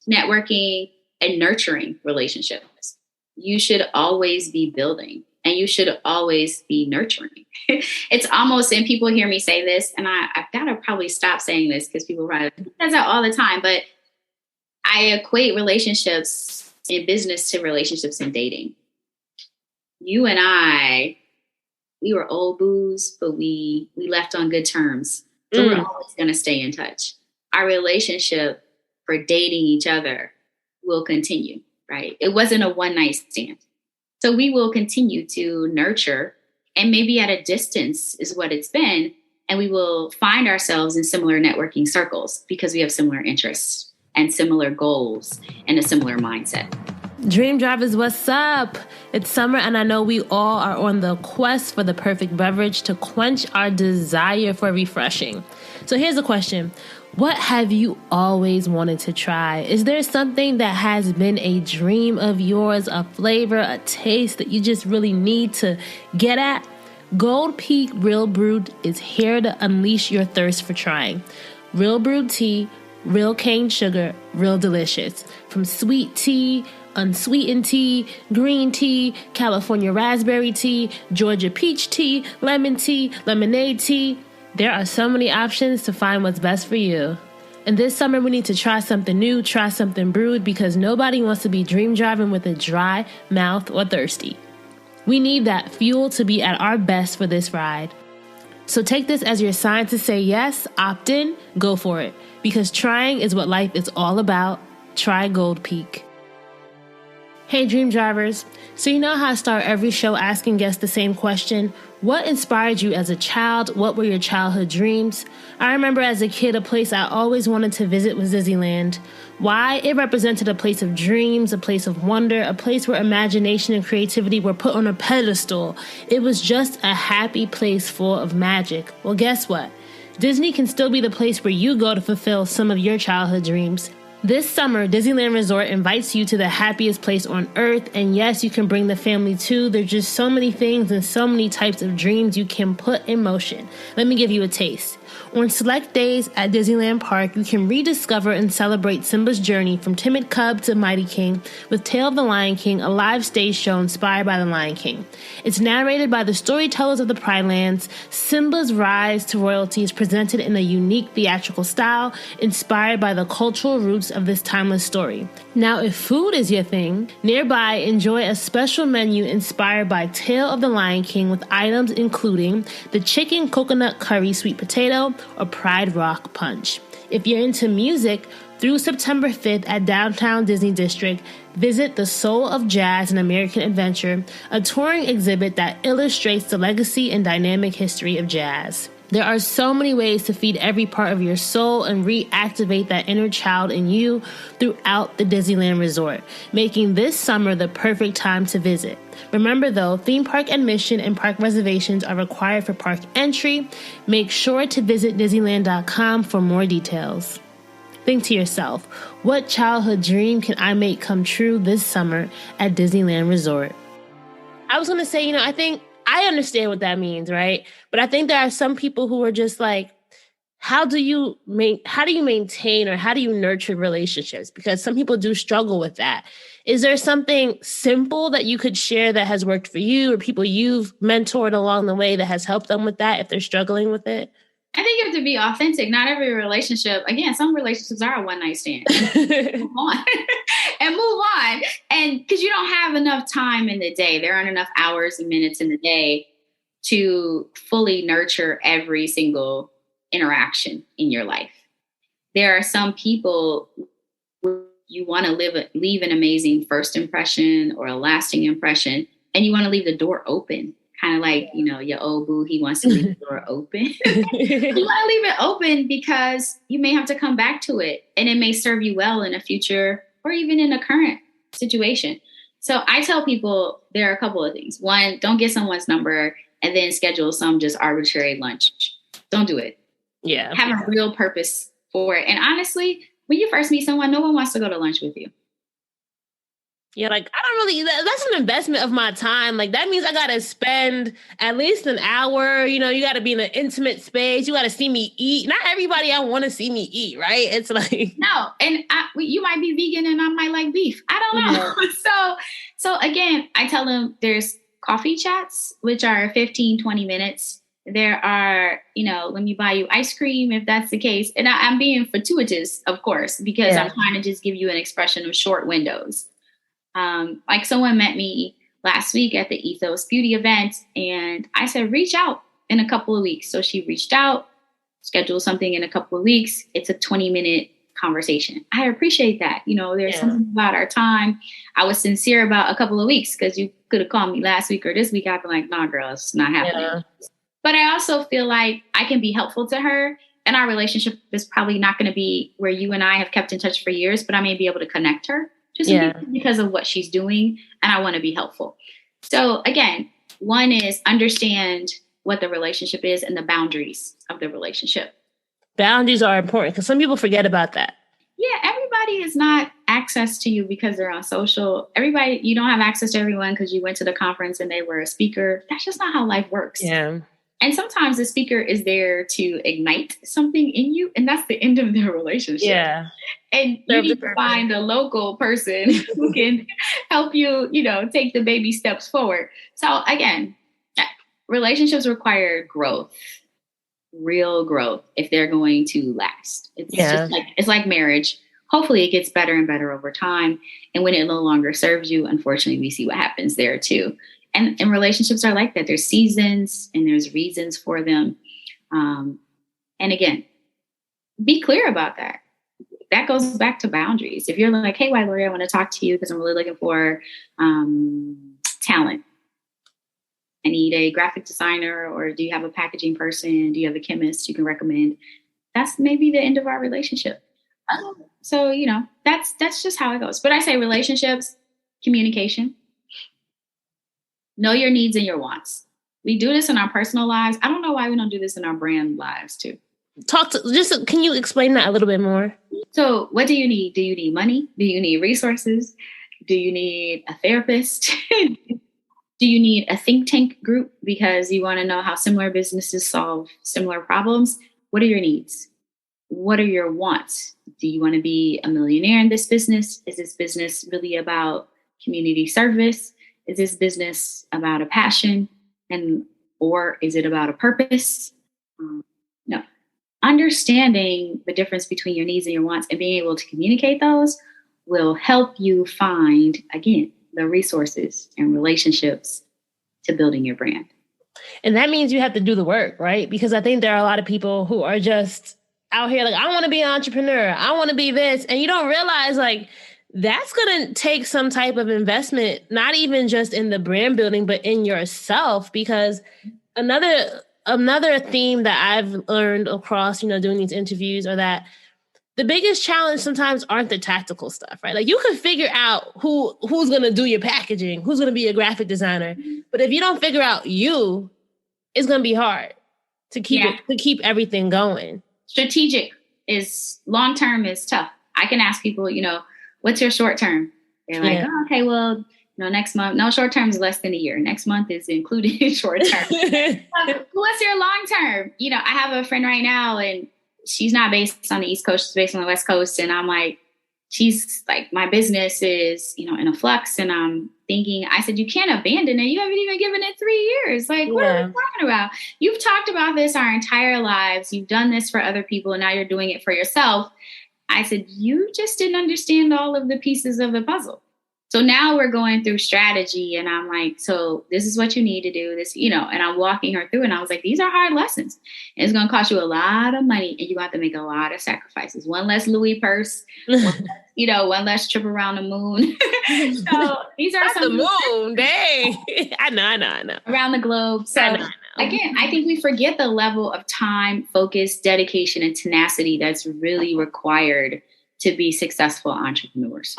networking and nurturing relationships. You should always be building and you should always be nurturing. It's almost, and people hear me say this, and I've got to probably stop saying this because people write that all the time, but I equate relationships in business to relationships in dating. You and I, we were old booze, but we left on good terms. So we're always going to stay in touch. Our relationship for dating each other will continue, right? It wasn't a one night stand. So we will continue to nurture, and maybe at a distance is what it's been. And we will find ourselves in similar networking circles because we have similar interests and similar goals and a similar mindset. Dream Drivers, what's up? It's summer, and I know we all are on the quest for the perfect beverage to quench our desire for refreshing. So here's a question. What have you always wanted to try? Is there something that has been a dream of yours, a flavor, a taste that you just really need to get at? Gold Peak Real Brewed is here to unleash your thirst for trying. Real brewed tea, real cane sugar, real delicious. From sweet tea, unsweetened tea, green tea, California raspberry tea, Georgia peach tea, lemon tea, lemonade tea. There are so many options to find what's best for you. And this summer, we need to try something new, try something brewed, because nobody wants to be dream driving with a dry mouth or thirsty. We need that fuel to be at our best for this ride. So take this as your sign to say yes, opt in, go for it. Because trying is what life is all about. Try Gold Peak. Hey, Dream Drivers. So you know how I start every show asking guests the same question? What inspired you as a child? What were your childhood dreams? I remember as a kid, a place I always wanted to visit was Disneyland. Why? It represented a place of dreams, a place of wonder, a place where imagination and creativity were put on a pedestal. It was just a happy place full of magic. Well, guess what? Disney can still be the place where you go to fulfill some of your childhood dreams. This summer, Disneyland Resort invites you to the happiest place on earth, and yes, you can bring the family too. There's just so many things and so many types of dreams you can put in motion. Let me give you a taste. On select days at Disneyland Park, you can rediscover and celebrate Simba's journey from timid cub to mighty king with Tale of the Lion King, a live stage show inspired by the Lion King. It's narrated by the storytellers of the Pride Lands. Simba's rise to royalty is presented in a unique theatrical style inspired by the cultural roots of this timeless story. Now, if food is your thing, nearby enjoy a special menu inspired by Tale of the Lion King with items including the chicken coconut curry sweet potato or Pride Rock Punch. If you're into music, Through September 5th at Downtown Disney District, visit The Soul of Jazz, an American Adventure, a touring exhibit that illustrates the legacy and dynamic history of jazz. There are so many ways to feed every part of your soul and reactivate that inner child in you throughout the Disneyland Resort, making this summer the perfect time to visit. Remember though, theme park admission and park reservations are required for park entry. Make sure to visit Disneyland.com for more details. Think to yourself, what childhood dream can I make come true this summer at Disneyland Resort? I was going to say, I think I understand what that means, right? But I think there are some people who are just like, how do you maintain or how do you nurture relationships? Because some people do struggle with that. Is there something simple that you could share that has worked for you or people you've mentored along the way that has helped them with that if they're struggling with it? I think you have to be authentic. Not every relationship, again, some relationships are a one-night stand. Move on. And move on. And because you don't have enough time in the day, there aren't enough hours and minutes in the day to fully nurture every single interaction in your life. There are some people you want to leave an amazing first impression or a lasting impression, and you want to leave the door open. Kind of like, your old boo, he wants to leave the door open. You want to leave it open because you may have to come back to it and it may serve you well in a future or even in a current situation. So I tell people there are a couple of things. One, don't get someone's number and then schedule some just arbitrary lunch. Don't do it. Yeah. Have a real purpose for it. And honestly, when you first meet someone, no one wants to go to lunch with you. Yeah, like, I don't really, that's an investment of my time. Like, that means I got to spend at least an hour. You got to be in an intimate space. You got to see me eat. Not everybody I want to see me eat, right? It's like. No, and you might be vegan and I might like beef. I don't know. Yeah. So again, I tell them there's coffee chats, which are 15, 20 minutes. There are, let me buy you ice cream if that's the case. And I'm being fortuitous, of course, because I'm trying to just give you an expression of short windows. Like someone met me last week at the Ethos Beauty event and I said, reach out in a couple of weeks. So she reached out, scheduled something in a couple of weeks. It's a 20-minute conversation. I appreciate that. There's something about our time. I was sincere about a couple of weeks because you could have called me last week or this week. I'd be like, nah, girl, it's not happening. Yeah. But I also feel like I can be helpful to her and our relationship is probably not going to be where you and I have kept in touch for years, but I may be able to connect her. Just because of what she's doing, and I want to be helpful. So again, one is understand what the relationship is and the boundaries of the relationship. Boundaries are important because some people forget about that. Yeah, everybody is not access to you because they're on social. You don't have access to everyone because you went to the conference and they were a speaker. That's just not how life works. Yeah. And sometimes the speaker is there to ignite something in you, and that's the end of their relationship. Yeah. And you need to find a local person who can help you, take the baby steps forward. So again, relationships require growth, real growth, if they're going to last. It's like marriage. Hopefully it gets better and better over time. And when it no longer serves you, unfortunately, we see what happens there too. And relationships are like that. There's seasons and there's reasons for them. And again, be clear about that. That goes back to boundaries. If you're like, hey, Ylorie, I want to talk to you because I'm really looking for talent. I need a graphic designer, or do you have a packaging person? Do you have a chemist you can recommend? That's maybe the end of our relationship. So, that's just how it goes. But I say relationships, communication. Know your needs and your wants. We do this in our personal lives. I don't know why we don't do this in our brand lives too. Can you explain that a little bit more? So what do you need? Do you need money? Do you need resources? Do you need a therapist? Do you need a think tank group because you want to know how similar businesses solve similar problems? What are your needs? What are your wants? Do you want to be a millionaire in this business? Is this business really about community service? Is this business about a passion? Or is it about a purpose? No. Understanding the difference between your needs and your wants and being able to communicate those will help you find, again, the resources and relationships to building your brand. And that means you have to do the work, right? Because I think there are a lot of people who are just out here like, I want to be an entrepreneur. I want to be this. And you don't realize like that's going to take some type of investment, not even just in the brand building, but in yourself. Because another theme that I've learned across, doing these interviews are that the biggest challenge sometimes aren't the tactical stuff, right? Like you can figure out who's going to do your packaging, who's going to be a graphic designer. But if you don't figure out you, it's going to be hard to keep everything going. Strategic is long-term is tough. I can ask people, what's your short term? They're like, oh, okay, well, next month. No, short term is less than a year. Next month is included in short term. What's your long term? I have a friend right now and she's not based on the East Coast, she's based on the West Coast. And I'm like, she's like, my business is, in a flux. And I'm thinking, I said, you can't abandon it. You haven't even given it 3 years. Like, what are we talking about? You've talked about this our entire lives. You've done this for other people. And now you're doing it for yourself. I said, you just didn't understand all of the pieces of the puzzle. So now we're going through strategy and I'm like, so this is what you need to do this, and I'm walking her through and I was like, these are hard lessons. And it's going to cost you a lot of money and you have to make a lot of sacrifices. One less Louis purse, one less trip around the moon. So these are some the moon, dang. I know. Around the globe. So again, I think we forget the level of time, focus, dedication, and tenacity that's really required to be successful entrepreneurs.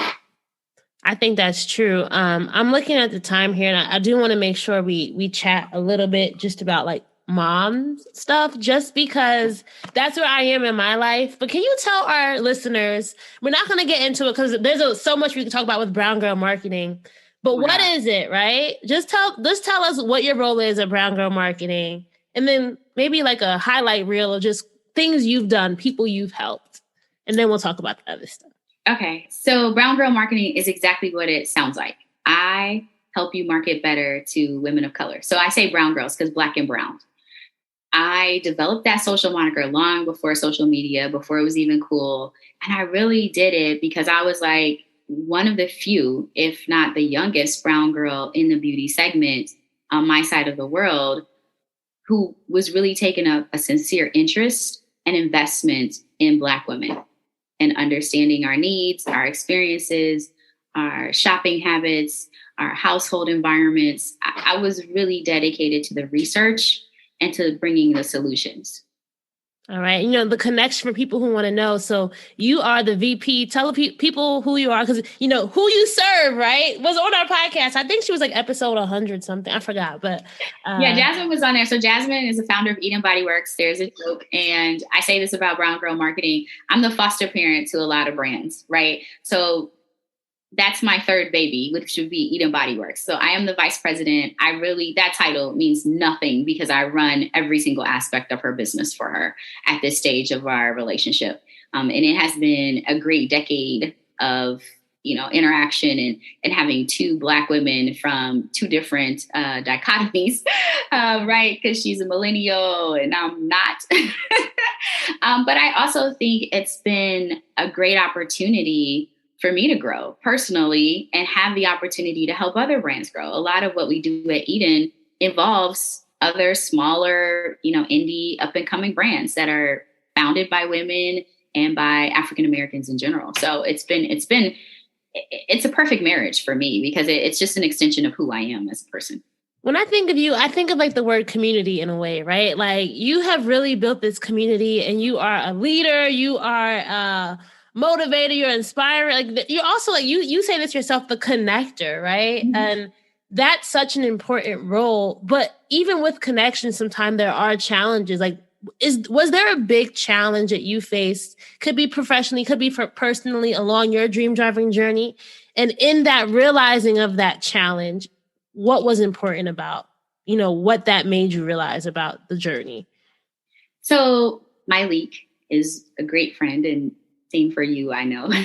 I think that's true. I'm looking at the time here, and I do want to make sure we chat a little bit just about like mom stuff, just because that's where I am in my life. But can you tell our listeners, we're not going to get into it because there's so much we can talk about with Brown Girl Marketing, but what is it, right? Just tell us what your role is at Brown Girl Marketing, and then maybe like a highlight reel of just things you've done, people you've helped, and then we'll talk about the other stuff. Okay, so Brown Girl Marketing is exactly what it sounds like. I help you market better to women of color. So I say brown girls because Black and brown. I developed that social moniker long before social media, before it was even cool. And I really did it because I was like one of the few, if not the youngest brown girl in the beauty segment on my side of the world who was really taking a sincere interest and investment in Black women. And understanding our needs, our experiences, our shopping habits, our household environments. I was really dedicated to the research and to bringing the solutions. All right. The connection for people who want to know. So you are the VP. Tell people who you are because, who you serve, right? Was on our podcast. I think she was like episode 100 something. I forgot. But yeah, Jasmine was on there. So Jasmine is the founder of Eden Body Works. There's a joke. And I say this about Brown Girl Marketing. I'm the foster parent to a lot of brands, right? So that's my third baby, which would be Eden Body Works. So I am the vice president. That title means nothing because I run every single aspect of her business for her at this stage of our relationship. And it has been a great decade of, interaction and having two Black women from two different dichotomies, right? Because she's a millennial and I'm not. But I also think it's been a great opportunity for me to grow personally and have the opportunity to help other brands grow. A lot of what we do at Eden involves other smaller, indie up and coming brands that are founded by women and by African Americans in general. So it's a perfect marriage for me because it's just an extension of who I am as a person. When I think of you, I think of like the word community in a way, right? Like you have really built this community and you are a leader. You are motivator, you're inspiring. Like you're also like you say this yourself, the connector, right? Mm-hmm. And that's such an important role. But even with connection, sometimes there are challenges. Like, was there a big challenge that you faced? Could be professionally, could be personally along your dream driving journey. And in that realizing of that challenge, what was important about, what that made you realize about the journey? So my leak is a great friend and same for you, I know. No,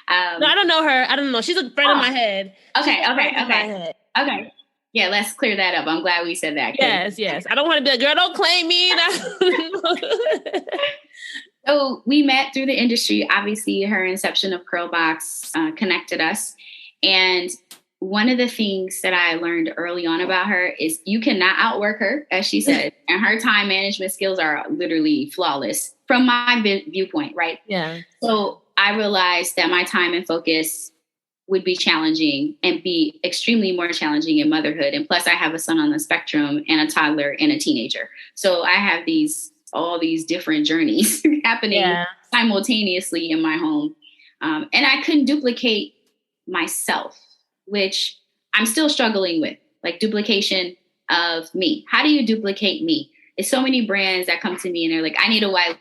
I don't know her. I don't know. She's a friend in my head. Okay. Yeah, let's clear that up. I'm glad we said that. Yes. I don't want to be like, girl, don't claim me. So we met through the industry. Obviously, her inception of Curlbox connected us. And one of the things that I learned early on about her is you cannot outwork her, as she said. And her time management skills are literally flawless from my viewpoint, right? Yeah. So I realized that my time and focus would be challenging and be extremely more challenging in motherhood. And plus I have a son on the spectrum and a toddler and a teenager. So I have all these different journeys happening simultaneously in my home. And I couldn't duplicate myself, which I'm still struggling with, like duplication of me. How do you duplicate me? There's so many brands that come to me and they're like, I need a wife,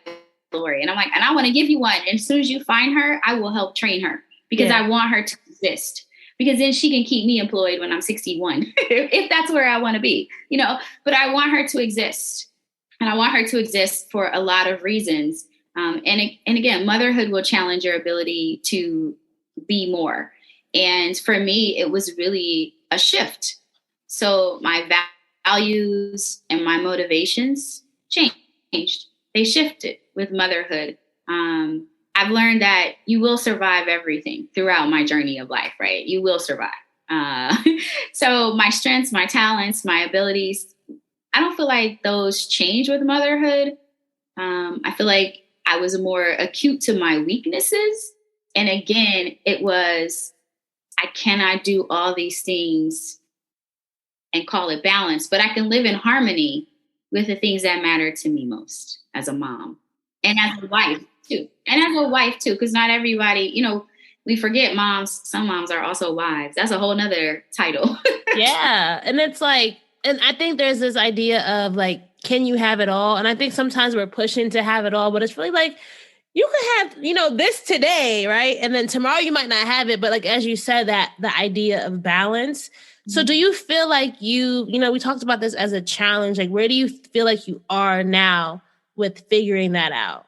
Ylorie. And I'm like, and I want to give you one. And as soon as you find her, I will help train her because I want her to exist. Because then she can keep me employed when I'm 61, if that's where I want to be, but I want her to exist. And I want her to exist for a lot of reasons. And again, motherhood will challenge your ability to be more. And for me, it was really a shift. So my values and my motivations changed. They shifted with motherhood. I've learned that you will survive everything throughout my journey of life, right? You will survive. So my strengths, my talents, my abilities, I don't feel like those change with motherhood. I feel like I was more acute to my weaknesses. And again, it was, I cannot do all these things and call it balance, but I can live in harmony with the things that matter to me most as a mom and as a wife too. Because not everybody, we forget moms. Some moms are also wives. That's a whole nother title. Yeah. And it's like, and I think there's this idea of like, can you have it all? And I think sometimes we're pushing to have it all, but it's really like, you could have, this today, right? And then tomorrow you might not have it. But like, as you said, that the idea of balance. So do you feel like we talked about this as a challenge, like where do you feel like you are now with figuring that out?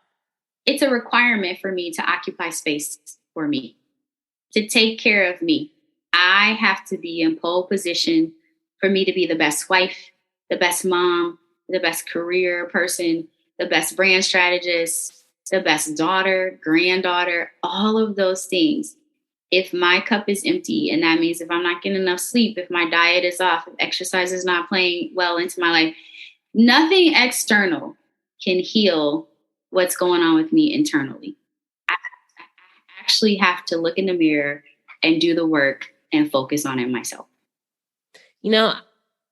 It's a requirement for me to occupy space for me, to take care of me. I have to be in pole position for me to be the best wife, the best mom, the best career person, the best brand strategist, the best daughter, granddaughter, all of those things. If my cup is empty, and that means if I'm not getting enough sleep, if my diet is off, if exercise is not playing well into my life, nothing external can heal what's going on with me internally. I actually have to look in the mirror and do the work and focus on it myself.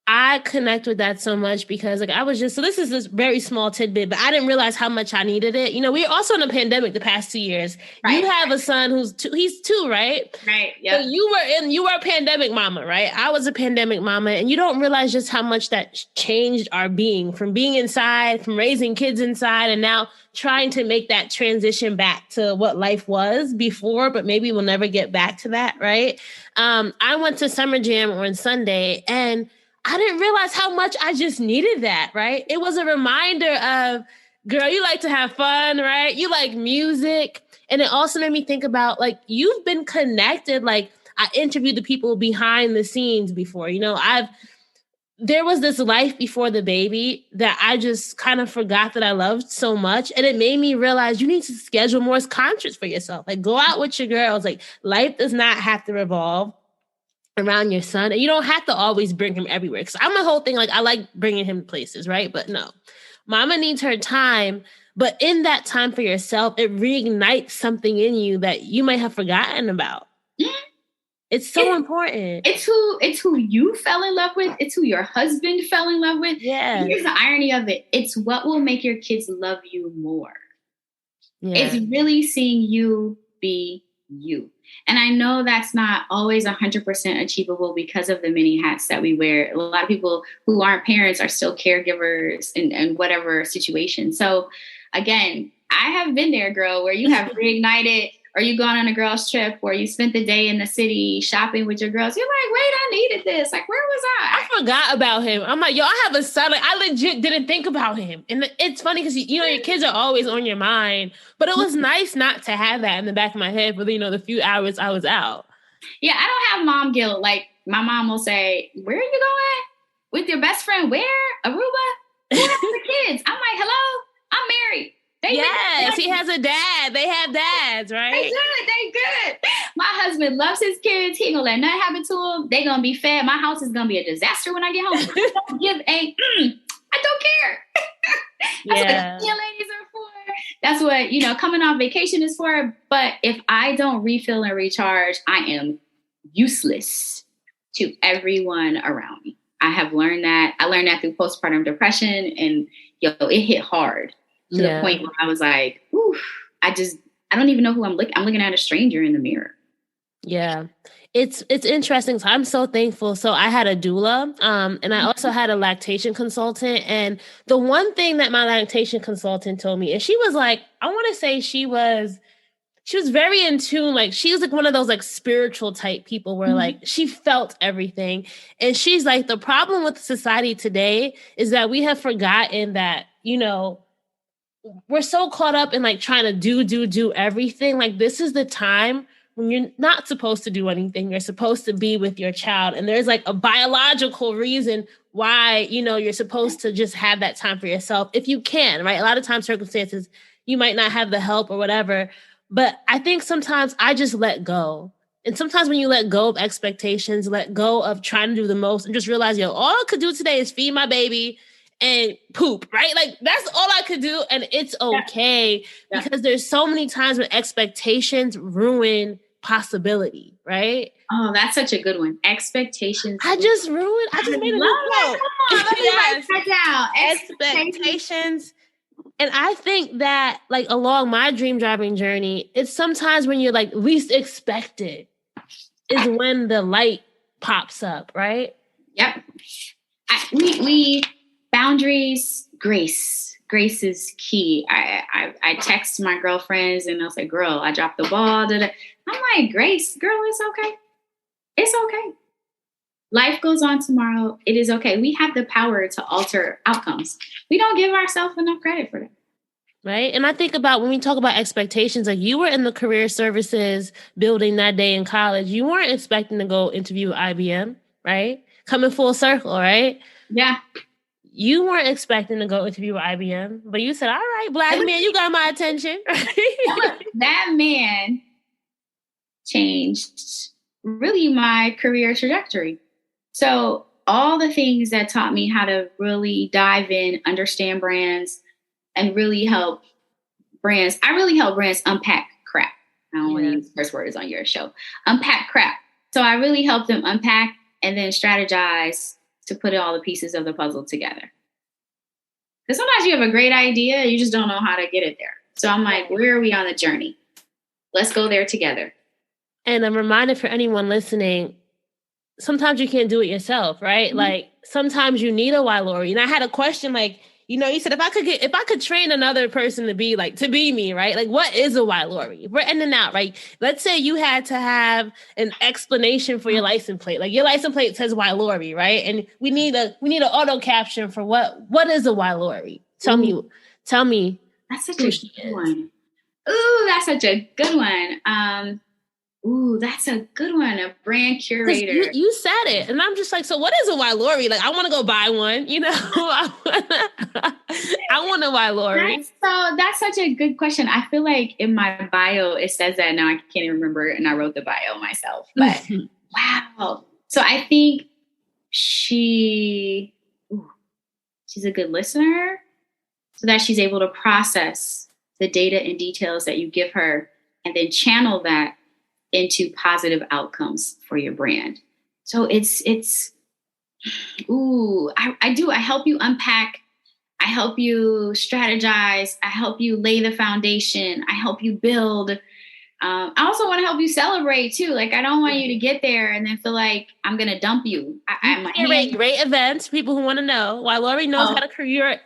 I connect with that so much because so this is this very small tidbit, but I didn't realize how much I needed it. We're also in a pandemic the past 2 years. Right. You have a son he's 2, right? Right. Yeah. So you were a pandemic mama, right? I was a pandemic mama, and you don't realize just how much that changed our being, from being inside, from raising kids inside, and now trying to make that transition back to what life was before, but maybe we'll never get back to that, right? I went to Summer Jam on Sunday, and I didn't realize how much I just needed that, right? It was a reminder of, girl, you like to have fun, right? You like music. And it also made me think about, like, you've been connected. Like, I interviewed the people behind the scenes before. There was this life before the baby that I just kind of forgot that I loved so much. And it made me realize you need to schedule more concerts for yourself. Like, go out with your girls. Like, life does not have to revolve around your son. And you don't have to always bring him everywhere. Because I'm a whole thing, like, I like bringing him places, right? But no, mama needs her time. But in that time for yourself, it reignites something in you that you might have forgotten about. It's so important. It's who you fell in love with. It's who your husband fell in love with. Yeah. Here's the irony of it. It's what will make your kids love you more. Yeah. It's really seeing you be you. And I know that's not always 100% achievable because of the many hats that we wear. A lot of people who aren't parents are still caregivers in whatever situation. So again, I have been there, girl, where you have reignited, or you gone on a girls trip, or you spent the day in the city shopping with your girls. You're like, wait, I needed this. Like, where was I? I forgot about him. I'm like, I have a son. Like, I legit didn't think about him. And it's funny because, your kids are always on your mind. But it was nice not to have that in the back of my head for, the few hours I was out. Yeah, I don't have mom guilt. Like, my mom will say, where are you going? With your best friend? Where? Aruba? Who has the kids? I'm like, hello? I'm married. Yes, he has a dad. They have dads, right? They good. My husband loves his kids. He ain't gonna let nothing happen to them. They gonna be fed. My house is gonna be a disaster when I get home. I don't give I don't care. That's what the ladies are for. That's what, coming off vacation is for. But if I don't refill and recharge, I am useless to everyone around me. I have learned that. I learned that through postpartum depression, and it hit hard to the point where I was like, ooh, I don't even know who I'm looking. I'm looking at a stranger in the mirror. Yeah. It's interesting. So I'm so thankful. So I had a doula, and I also had a lactation consultant. And the one thing that my lactation consultant told me is she was like, I want to say she was very in tune. Like, she was like one of those like spiritual type people where like she felt everything. And she's like, the problem with society today is that we have forgotten that, we're so caught up in like trying to do everything. Like, this is the time when you're not supposed to do anything. You're supposed to be with your child. And there's like a biological reason why, you're supposed to just have that time for yourself if you can, right? A lot of times circumstances, you might not have the help or whatever. But I think sometimes I just let go. And sometimes when you let go of expectations, let go of trying to do the most and just realize, all I could do today is feed my baby and poop, right? Like, that's all I could do. And it's okay because there's so many times when expectations ruin possibility, right? Oh, that's such a good one. Expectations. I just made a new quote. Come on, let me write that down. Expectations. And I think that like along my dream driving journey, it's sometimes when you're like least expected is when the light pops up, right? Yep. We boundaries, grace. Grace is key. I text my girlfriends and I'll say, girl, I dropped the ball. I'm like, Grace, girl, it's okay. It's okay. Life goes on tomorrow. It is okay. We have the power to alter outcomes. We don't give ourselves enough credit for that. Right. And I think about when we talk about expectations, like you were in the career services building that day in college. You weren't expecting to go interview with IBM, right? Coming full circle, right? Yeah. You weren't expecting to go interview with IBM, but you said, all right, black man, you got my attention. That man changed really my career trajectory. So all the things that taught me how to really dive in, understand brands, and really help brands. I really help brands unpack crap. I don't want to use curse words on your show. Unpack crap. So I really help them unpack and then strategize to put all the pieces of the puzzle together. Because sometimes you have a great idea, you just don't know how to get it there. So I'm like, where are we on the journey? Let's go there together. And I'm reminded for anyone listening, sometimes you can't do it yourself, right? Mm-hmm. Like sometimes you need a Ylorie. And I had a question like, you said, if I could train another person to be me, right? Like, what is a Ylorie? We're ending out, right? Let's say you had to have an explanation for your license plate. Like your license plate says Ylorie, right? And we need an auto caption for what is a Ylorie? Tell me. That's such a good one. Ooh, that's such a good one. Ooh, that's a good one. A brand curator. You said it. And I'm just like, so what is a Ylorie? Like, I want to go buy one, I want a Ylorie. That's such a good question. I feel like in my bio, it says that now I can't even remember. And I wrote the bio myself, but wow. So I think she's a good listener so that she's able to process the data and details that you give her and then channel that into positive outcomes for your brand. So I do. I help you unpack. I help you strategize. I help you lay the foundation. I help you build. I also want to help you celebrate too. Like, I don't want you to get there and then feel like I'm going to dump you. I'm curate great events. People who want to know. Ylorie knows how to curate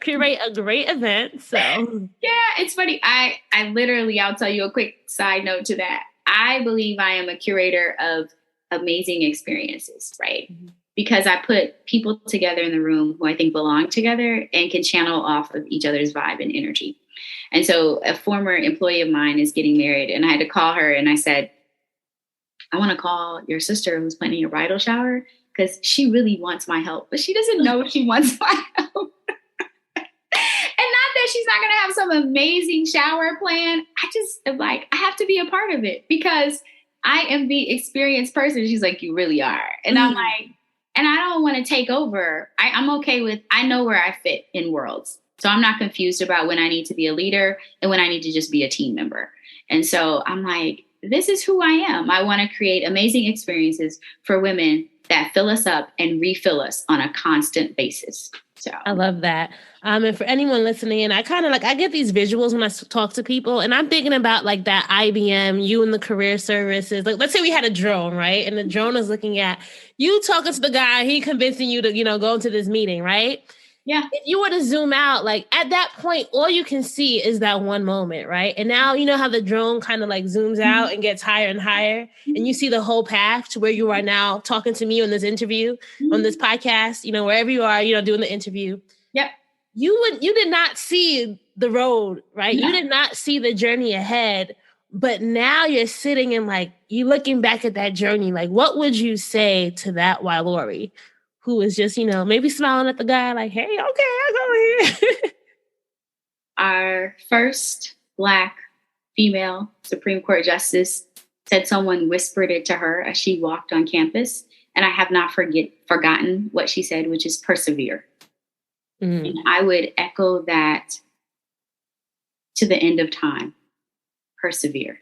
a great event. So yeah, it's funny. I'll tell you a quick side note to that. I believe I am a curator of amazing experiences, right? Mm-hmm. Because I put people together in the room who I think belong together and can channel off of each other's vibe and energy. And so a former employee of mine is getting married and I had to call her and I said, I want to call your sister who's planning your bridal shower because she really wants my help, but she doesn't know she wants my help. And not that she's not going to have some amazing shower plan. I just am like, I have to be a part of it because I am the experienced person. She's like, you really are. And I'm like, and I don't want to take over. I'm okay with, I know where I fit in worlds. So I'm not confused about when I need to be a leader and when I need to just be a team member. And so I'm like, this is who I am. I want to create amazing experiences for women that fill us up and refill us on a constant basis. So I love that. And for anyone listening in, I get these visuals when I talk to people, and I'm thinking about like that IBM, you in the career services. Like, let's say we had a drone, right? And the drone is looking at you talking to the guy, he convincing you to, go into this meeting, right? Yeah. If you were to zoom out, like at that point, all you can see is that one moment, right? And now you know how the drone kind of like zooms out and gets higher and higher, and you see the whole path to where you are now talking to me on this interview, on this podcast, wherever you are, doing the interview. Yep. You did not see the road, right? No. You did not see the journey ahead, but now you're sitting and like, you're looking back at that journey. Like, what would you say to that Ylorie, who is just, maybe smiling at the guy like, hey, okay, I'll go here. Our first Black female Supreme Court justice said someone whispered it to her as she walked on campus. And I have not forgotten what she said, which is persevere. Mm. And I would echo that to the end of time. Persevere.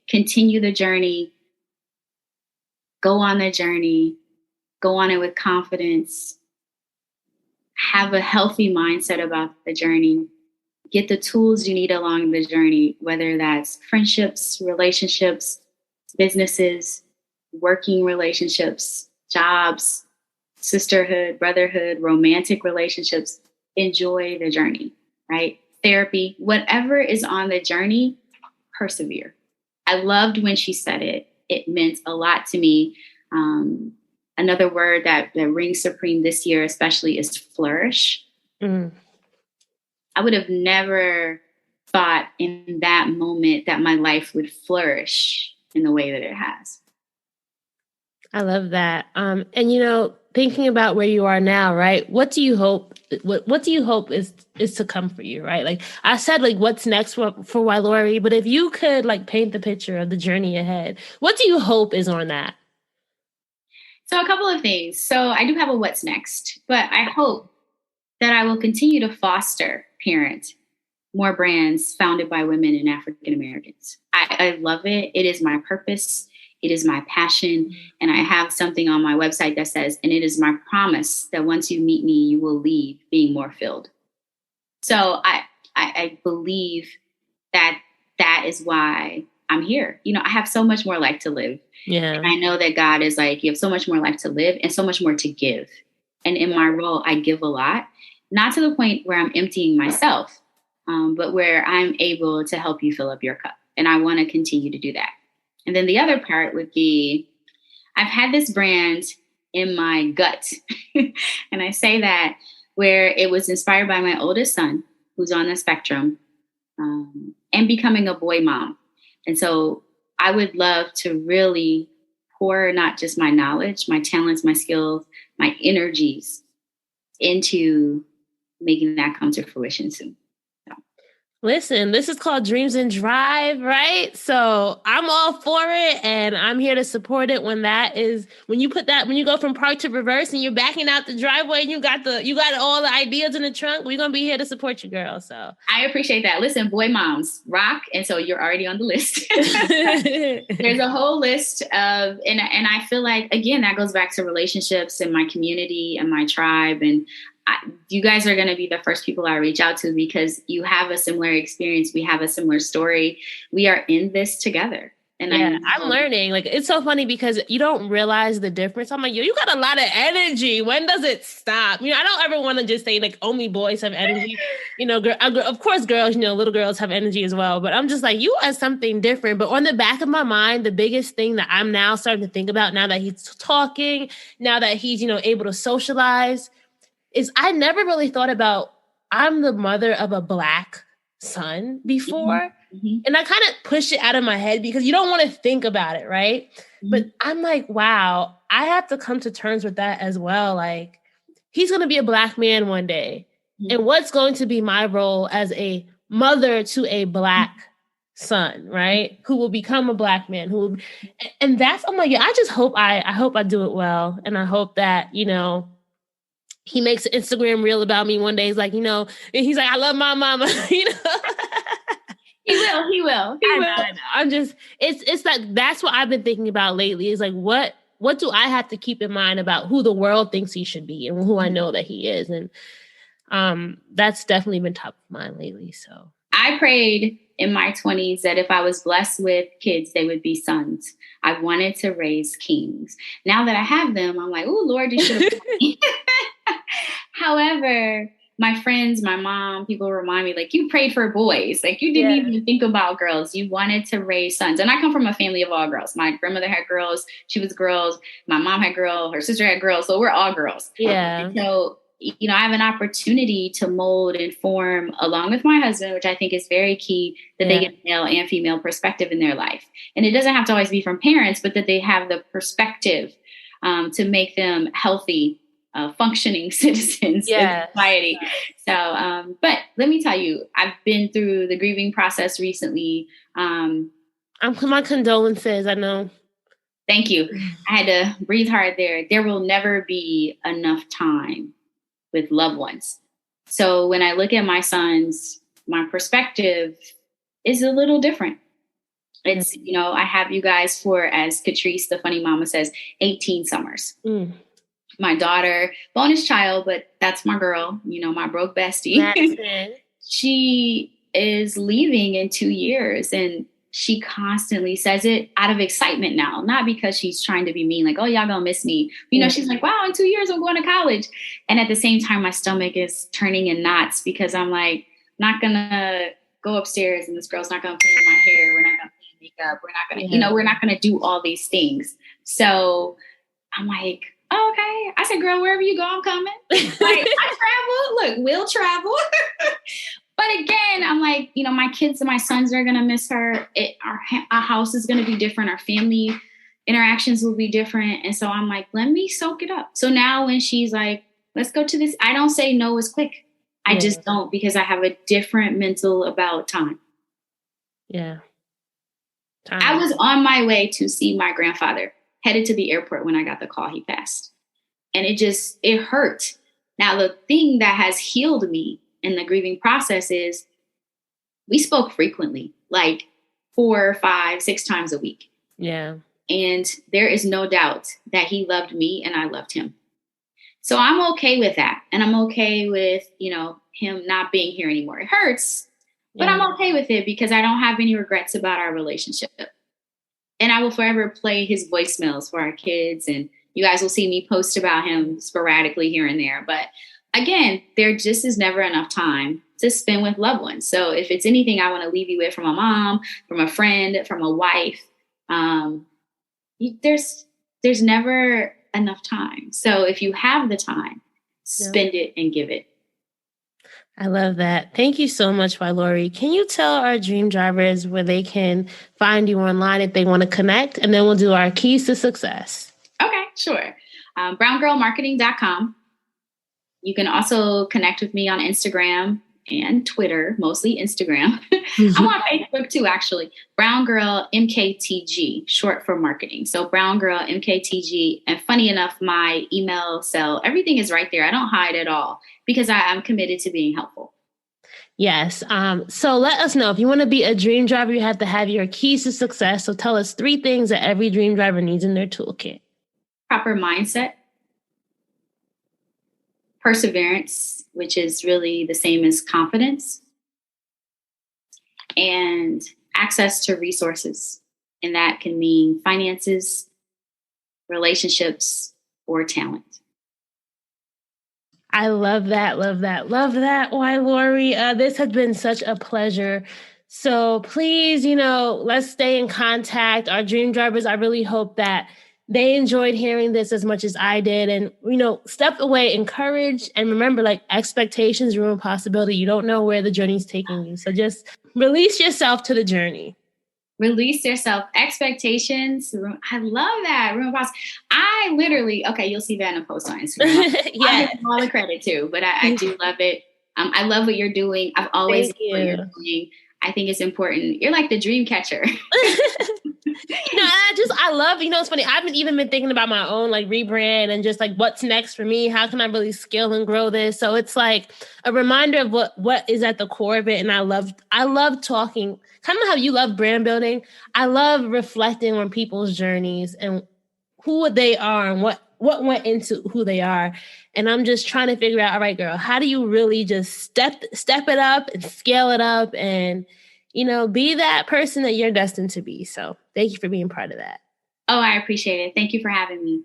Continue the journey. Go on the journey. Go on it with confidence. Have a healthy mindset about the journey. Get the tools you need along the journey, whether that's friendships, relationships, businesses, working relationships, jobs, sisterhood, brotherhood, romantic relationships. Enjoy the journey, right? Therapy, whatever is on the journey, persevere. I loved when she said it. It meant a lot to me. Another word that rings supreme this year, especially, is flourish. Mm. I would have never thought in that moment that my life would flourish in the way that it has. I love that. And thinking about where you are now, right? What do you hope? What do you hope is to come for you, right? Like I said, like what's next for Ylorie? But if you could like paint the picture of the journey ahead, what do you hope is on that? So a couple of things. So I do have a what's next, but I hope that I will continue to foster, parent more brands founded by women and African Americans. I love it. It is my purpose. It is my passion. And I have something on my website that says, and it is my promise that once you meet me, you will leave being more filled. So I believe that is why I'm here. I have so much more life to live. Yeah. And I know that God is like, you have so much more life to live and so much more to give. And in my role, I give a lot, not to the point where I'm emptying myself, but where I'm able to help you fill up your cup. And I want to continue to do that. And then the other part would be, I've had this brand in my gut. And I say that where it was inspired by my oldest son, who's on the spectrum, and becoming a boy mom. And so I would love to really pour not just my knowledge, my talents, my skills, my energies into making that come to fruition soon. Listen, this is called Dreams and Drive, right? So I'm all for it, and I'm here to support it when you go from park to reverse and you're backing out the driveway and you got all the ideas in the trunk. We're going to be here to support you, girl. So I appreciate that. Listen, boy moms rock. And so you're already on the list. There's a whole list of, and I feel like, again, that goes back to relationships and my community and my tribe. And you guys are going to be the first people I reach out to because you have a similar experience. We have a similar story. We are in this together. And yeah, I'm learning. Like, it's so funny because you don't realize the difference. I'm like, you got a lot of energy. When does it stop? I don't ever want to just say like only boys have energy. Of course, girls, little girls have energy as well. But I'm just like, you are something different. But on the back of my mind, the biggest thing that I'm now starting to think about now that he's talking, now that he's, able to socialize, is I never really thought about I'm the mother of a Black son before. Mm-hmm. And I kind of push it out of my head because you don't want to think about it, right? Mm-hmm. But I'm like, wow, I have to come to terms with that as well. Like, he's going to be a Black man one day. Mm-hmm. And what's going to be my role as a mother to a Black son, right? Who will become a Black man, and that's, I'm like, yeah, I just hope I do it well. And I hope that, he makes an Instagram reel about me one day. He's like, and he's like, I love my mama, He will. I know. I'm just, it's like, that's what I've been thinking about lately is like, what do I have to keep in mind about who the world thinks he should be and who I know that he is? And that's definitely been top of mind lately. So I prayed in my 20s that if I was blessed with kids, they would be sons. I wanted to raise kings. Now that I have them, I'm like, oh, Lord, you should have. However, my friends, my mom, people remind me, like, you prayed for boys. Like, you didn't even think about girls. You wanted to raise sons. And I come from a family of all girls. My grandmother had girls. She was girls. My mom had girls. Her sister had girls. So we're all girls. Yeah. So, I have an opportunity to mold and form along with my husband, which I think is very key, that they get a male and female perspective in their life. And it doesn't have to always be from parents, but that they have the perspective to make them healthy, functioning citizens in society. So, but let me tell you, I've been through the grieving process recently. My condolences. I know. Thank you. I had to breathe hard there. There will never be enough time with loved ones. So when I look at my sons, my perspective is a little different. It's, I have you guys for, as Catrice, the funny mama says, 18 summers. My daughter, bonus child, but that's my girl, my broke bestie. She is leaving in 2 years, and she constantly says it out of excitement now, not because she's trying to be mean, like, oh, y'all gonna miss me. She's like, wow, in 2 years I'm going to college. And at the same time, my stomach is turning in knots because I'm like, not gonna go upstairs and this girl's not gonna put in my hair. We're not gonna clean makeup. We're not gonna, we're not gonna do all these things. So I'm like, oh, okay. I said, girl, wherever you go, I'm coming. Like, I travel. Look, we'll travel. But again, I'm like, my kids and my sons are going to miss her. Our house is going to be different. Our family interactions will be different. And so I'm like, let me soak it up. So now when she's like, let's go to this, I don't say no as quick. I just don't, because I have a different mental about time. Yeah. I was on my way to see my grandfather, headed to the airport when I got the call he passed. And it hurt. Now, the thing that has healed me in the grieving process is we spoke frequently, like 4, 5, 6 times a week. Yeah. And there is no doubt that he loved me and I loved him. So I'm okay with that. And I'm okay with, him not being here anymore. It hurts, but I'm okay with it because I don't have any regrets about our relationship. And I will forever play his voicemails for our kids. And you guys will see me post about him sporadically here and there. But again, there just is never enough time to spend with loved ones. So if it's anything I want to leave you with from a mom, from a friend, from a wife, there's never enough time. So if you have the time, spend it and give it. I love that. Thank you so much, Ylorie. Can you tell our dream drivers where they can find you online if they want to connect? And then we'll do our keys to success. Okay, sure. browngirlmarketing.com. You can also connect with me on Instagram and Twitter, mostly Instagram. I'm on Facebook too, actually. Brown Girl MKTG, short for marketing. So Brown Girl MKTG. And funny enough, my email cell, everything is right there. I don't hide at all because I'm committed to being helpful. Yes. So let us know. If you want to be a dream driver, you have to have your keys to success. So tell us 3 things that every dream driver needs in their toolkit. Proper mindset. Perseverance, which is really the same as confidence, and access to resources. And that can mean finances, relationships, or talent. I love that. Love that. Love that. Ylorie, this has been such a pleasure. So please, let's stay in contact. Our dream drivers, I really hope that they enjoyed hearing this as much as I did. And, step away, encourage, and remember, expectations ruin possibility. You don't know where the journey's taking you. So just release yourself to the journey. Release yourself. Expectations. I love that. Ruin possibility. I literally, you'll see that in a post on Instagram. I give all the credit too, but I do love it. I love what you're doing. I've always loved what you're doing. I think it's important. You're like the dream catcher. I love, it's funny. I've even been thinking about my own like rebrand and just like what's next for me. How can I really scale and grow this? So it's like a reminder of what is at the core of it. And I love talking, kind of how you love brand building. I love reflecting on people's journeys and who they are and what went into who they are. And I'm just trying to figure out, all right, girl, how do you really just step it up and scale it up and, be that person that you're destined to be. So thank you for being part of that. Oh, I appreciate it. Thank you for having me.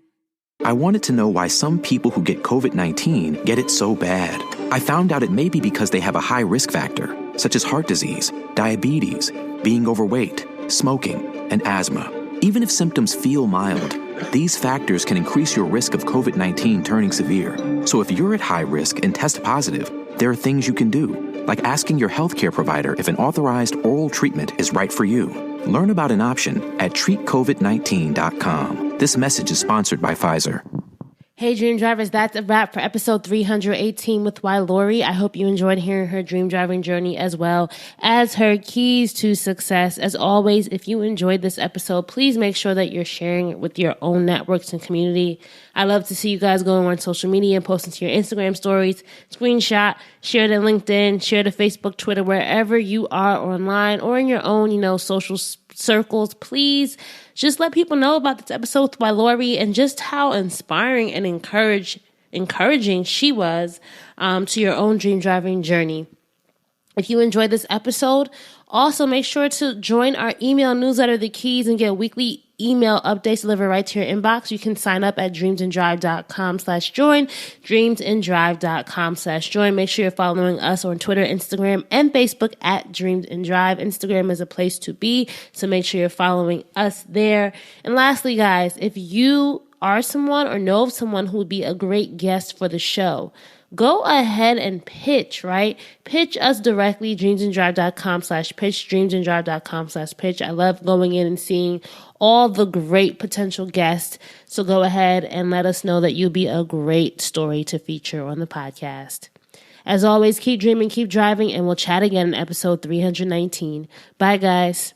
I wanted to know why some people who get COVID-19 get it so bad. I found out it may be because they have a high risk factor, such as heart disease, diabetes, being overweight, smoking, and asthma. Even if symptoms feel mild, these factors can increase your risk of COVID-19 turning severe. So if you're at high risk and test positive, there are things you can do, like asking your healthcare provider if an authorized oral treatment is right for you. Learn about an option at treatcovid19.com. This message is sponsored by Pfizer. Hey, Dream Drivers, that's a wrap for episode 318 with Ylorie. I hope you enjoyed hearing her dream driving journey as well as her keys to success. As always, if you enjoyed this episode, please make sure that you're sharing it with your own networks and community. I love to see you guys going on social media and posting to your Instagram stories, screenshot, share to LinkedIn, share to Facebook, Twitter, wherever you are online or in your own, social circles. Please just let people know about this episode with Ylorie and just how inspiring and encouraging she was to your own dream driving journey. If you enjoyed this episode, also make sure to join our email newsletter, The Keys, and get weekly email updates delivered right to your inbox. You can sign up at dreamsanddrive.com/join, dreamsanddrive.com/join. Make sure you're following us on Twitter, Instagram, and Facebook at Dreams and Drive. Instagram is a place to be, so make sure you're following us there. And lastly, guys, if you are someone or know of someone who would be a great guest for the show, go ahead and pitch, right? Pitch us directly, dreamsanddrive.com/pitch, dreamsanddrive.com/pitch. I love going in and seeing all the great potential guests. So go ahead and let us know that you'll be a great story to feature on the podcast. As always, keep dreaming, keep driving, and we'll chat again in episode 319. Bye, guys.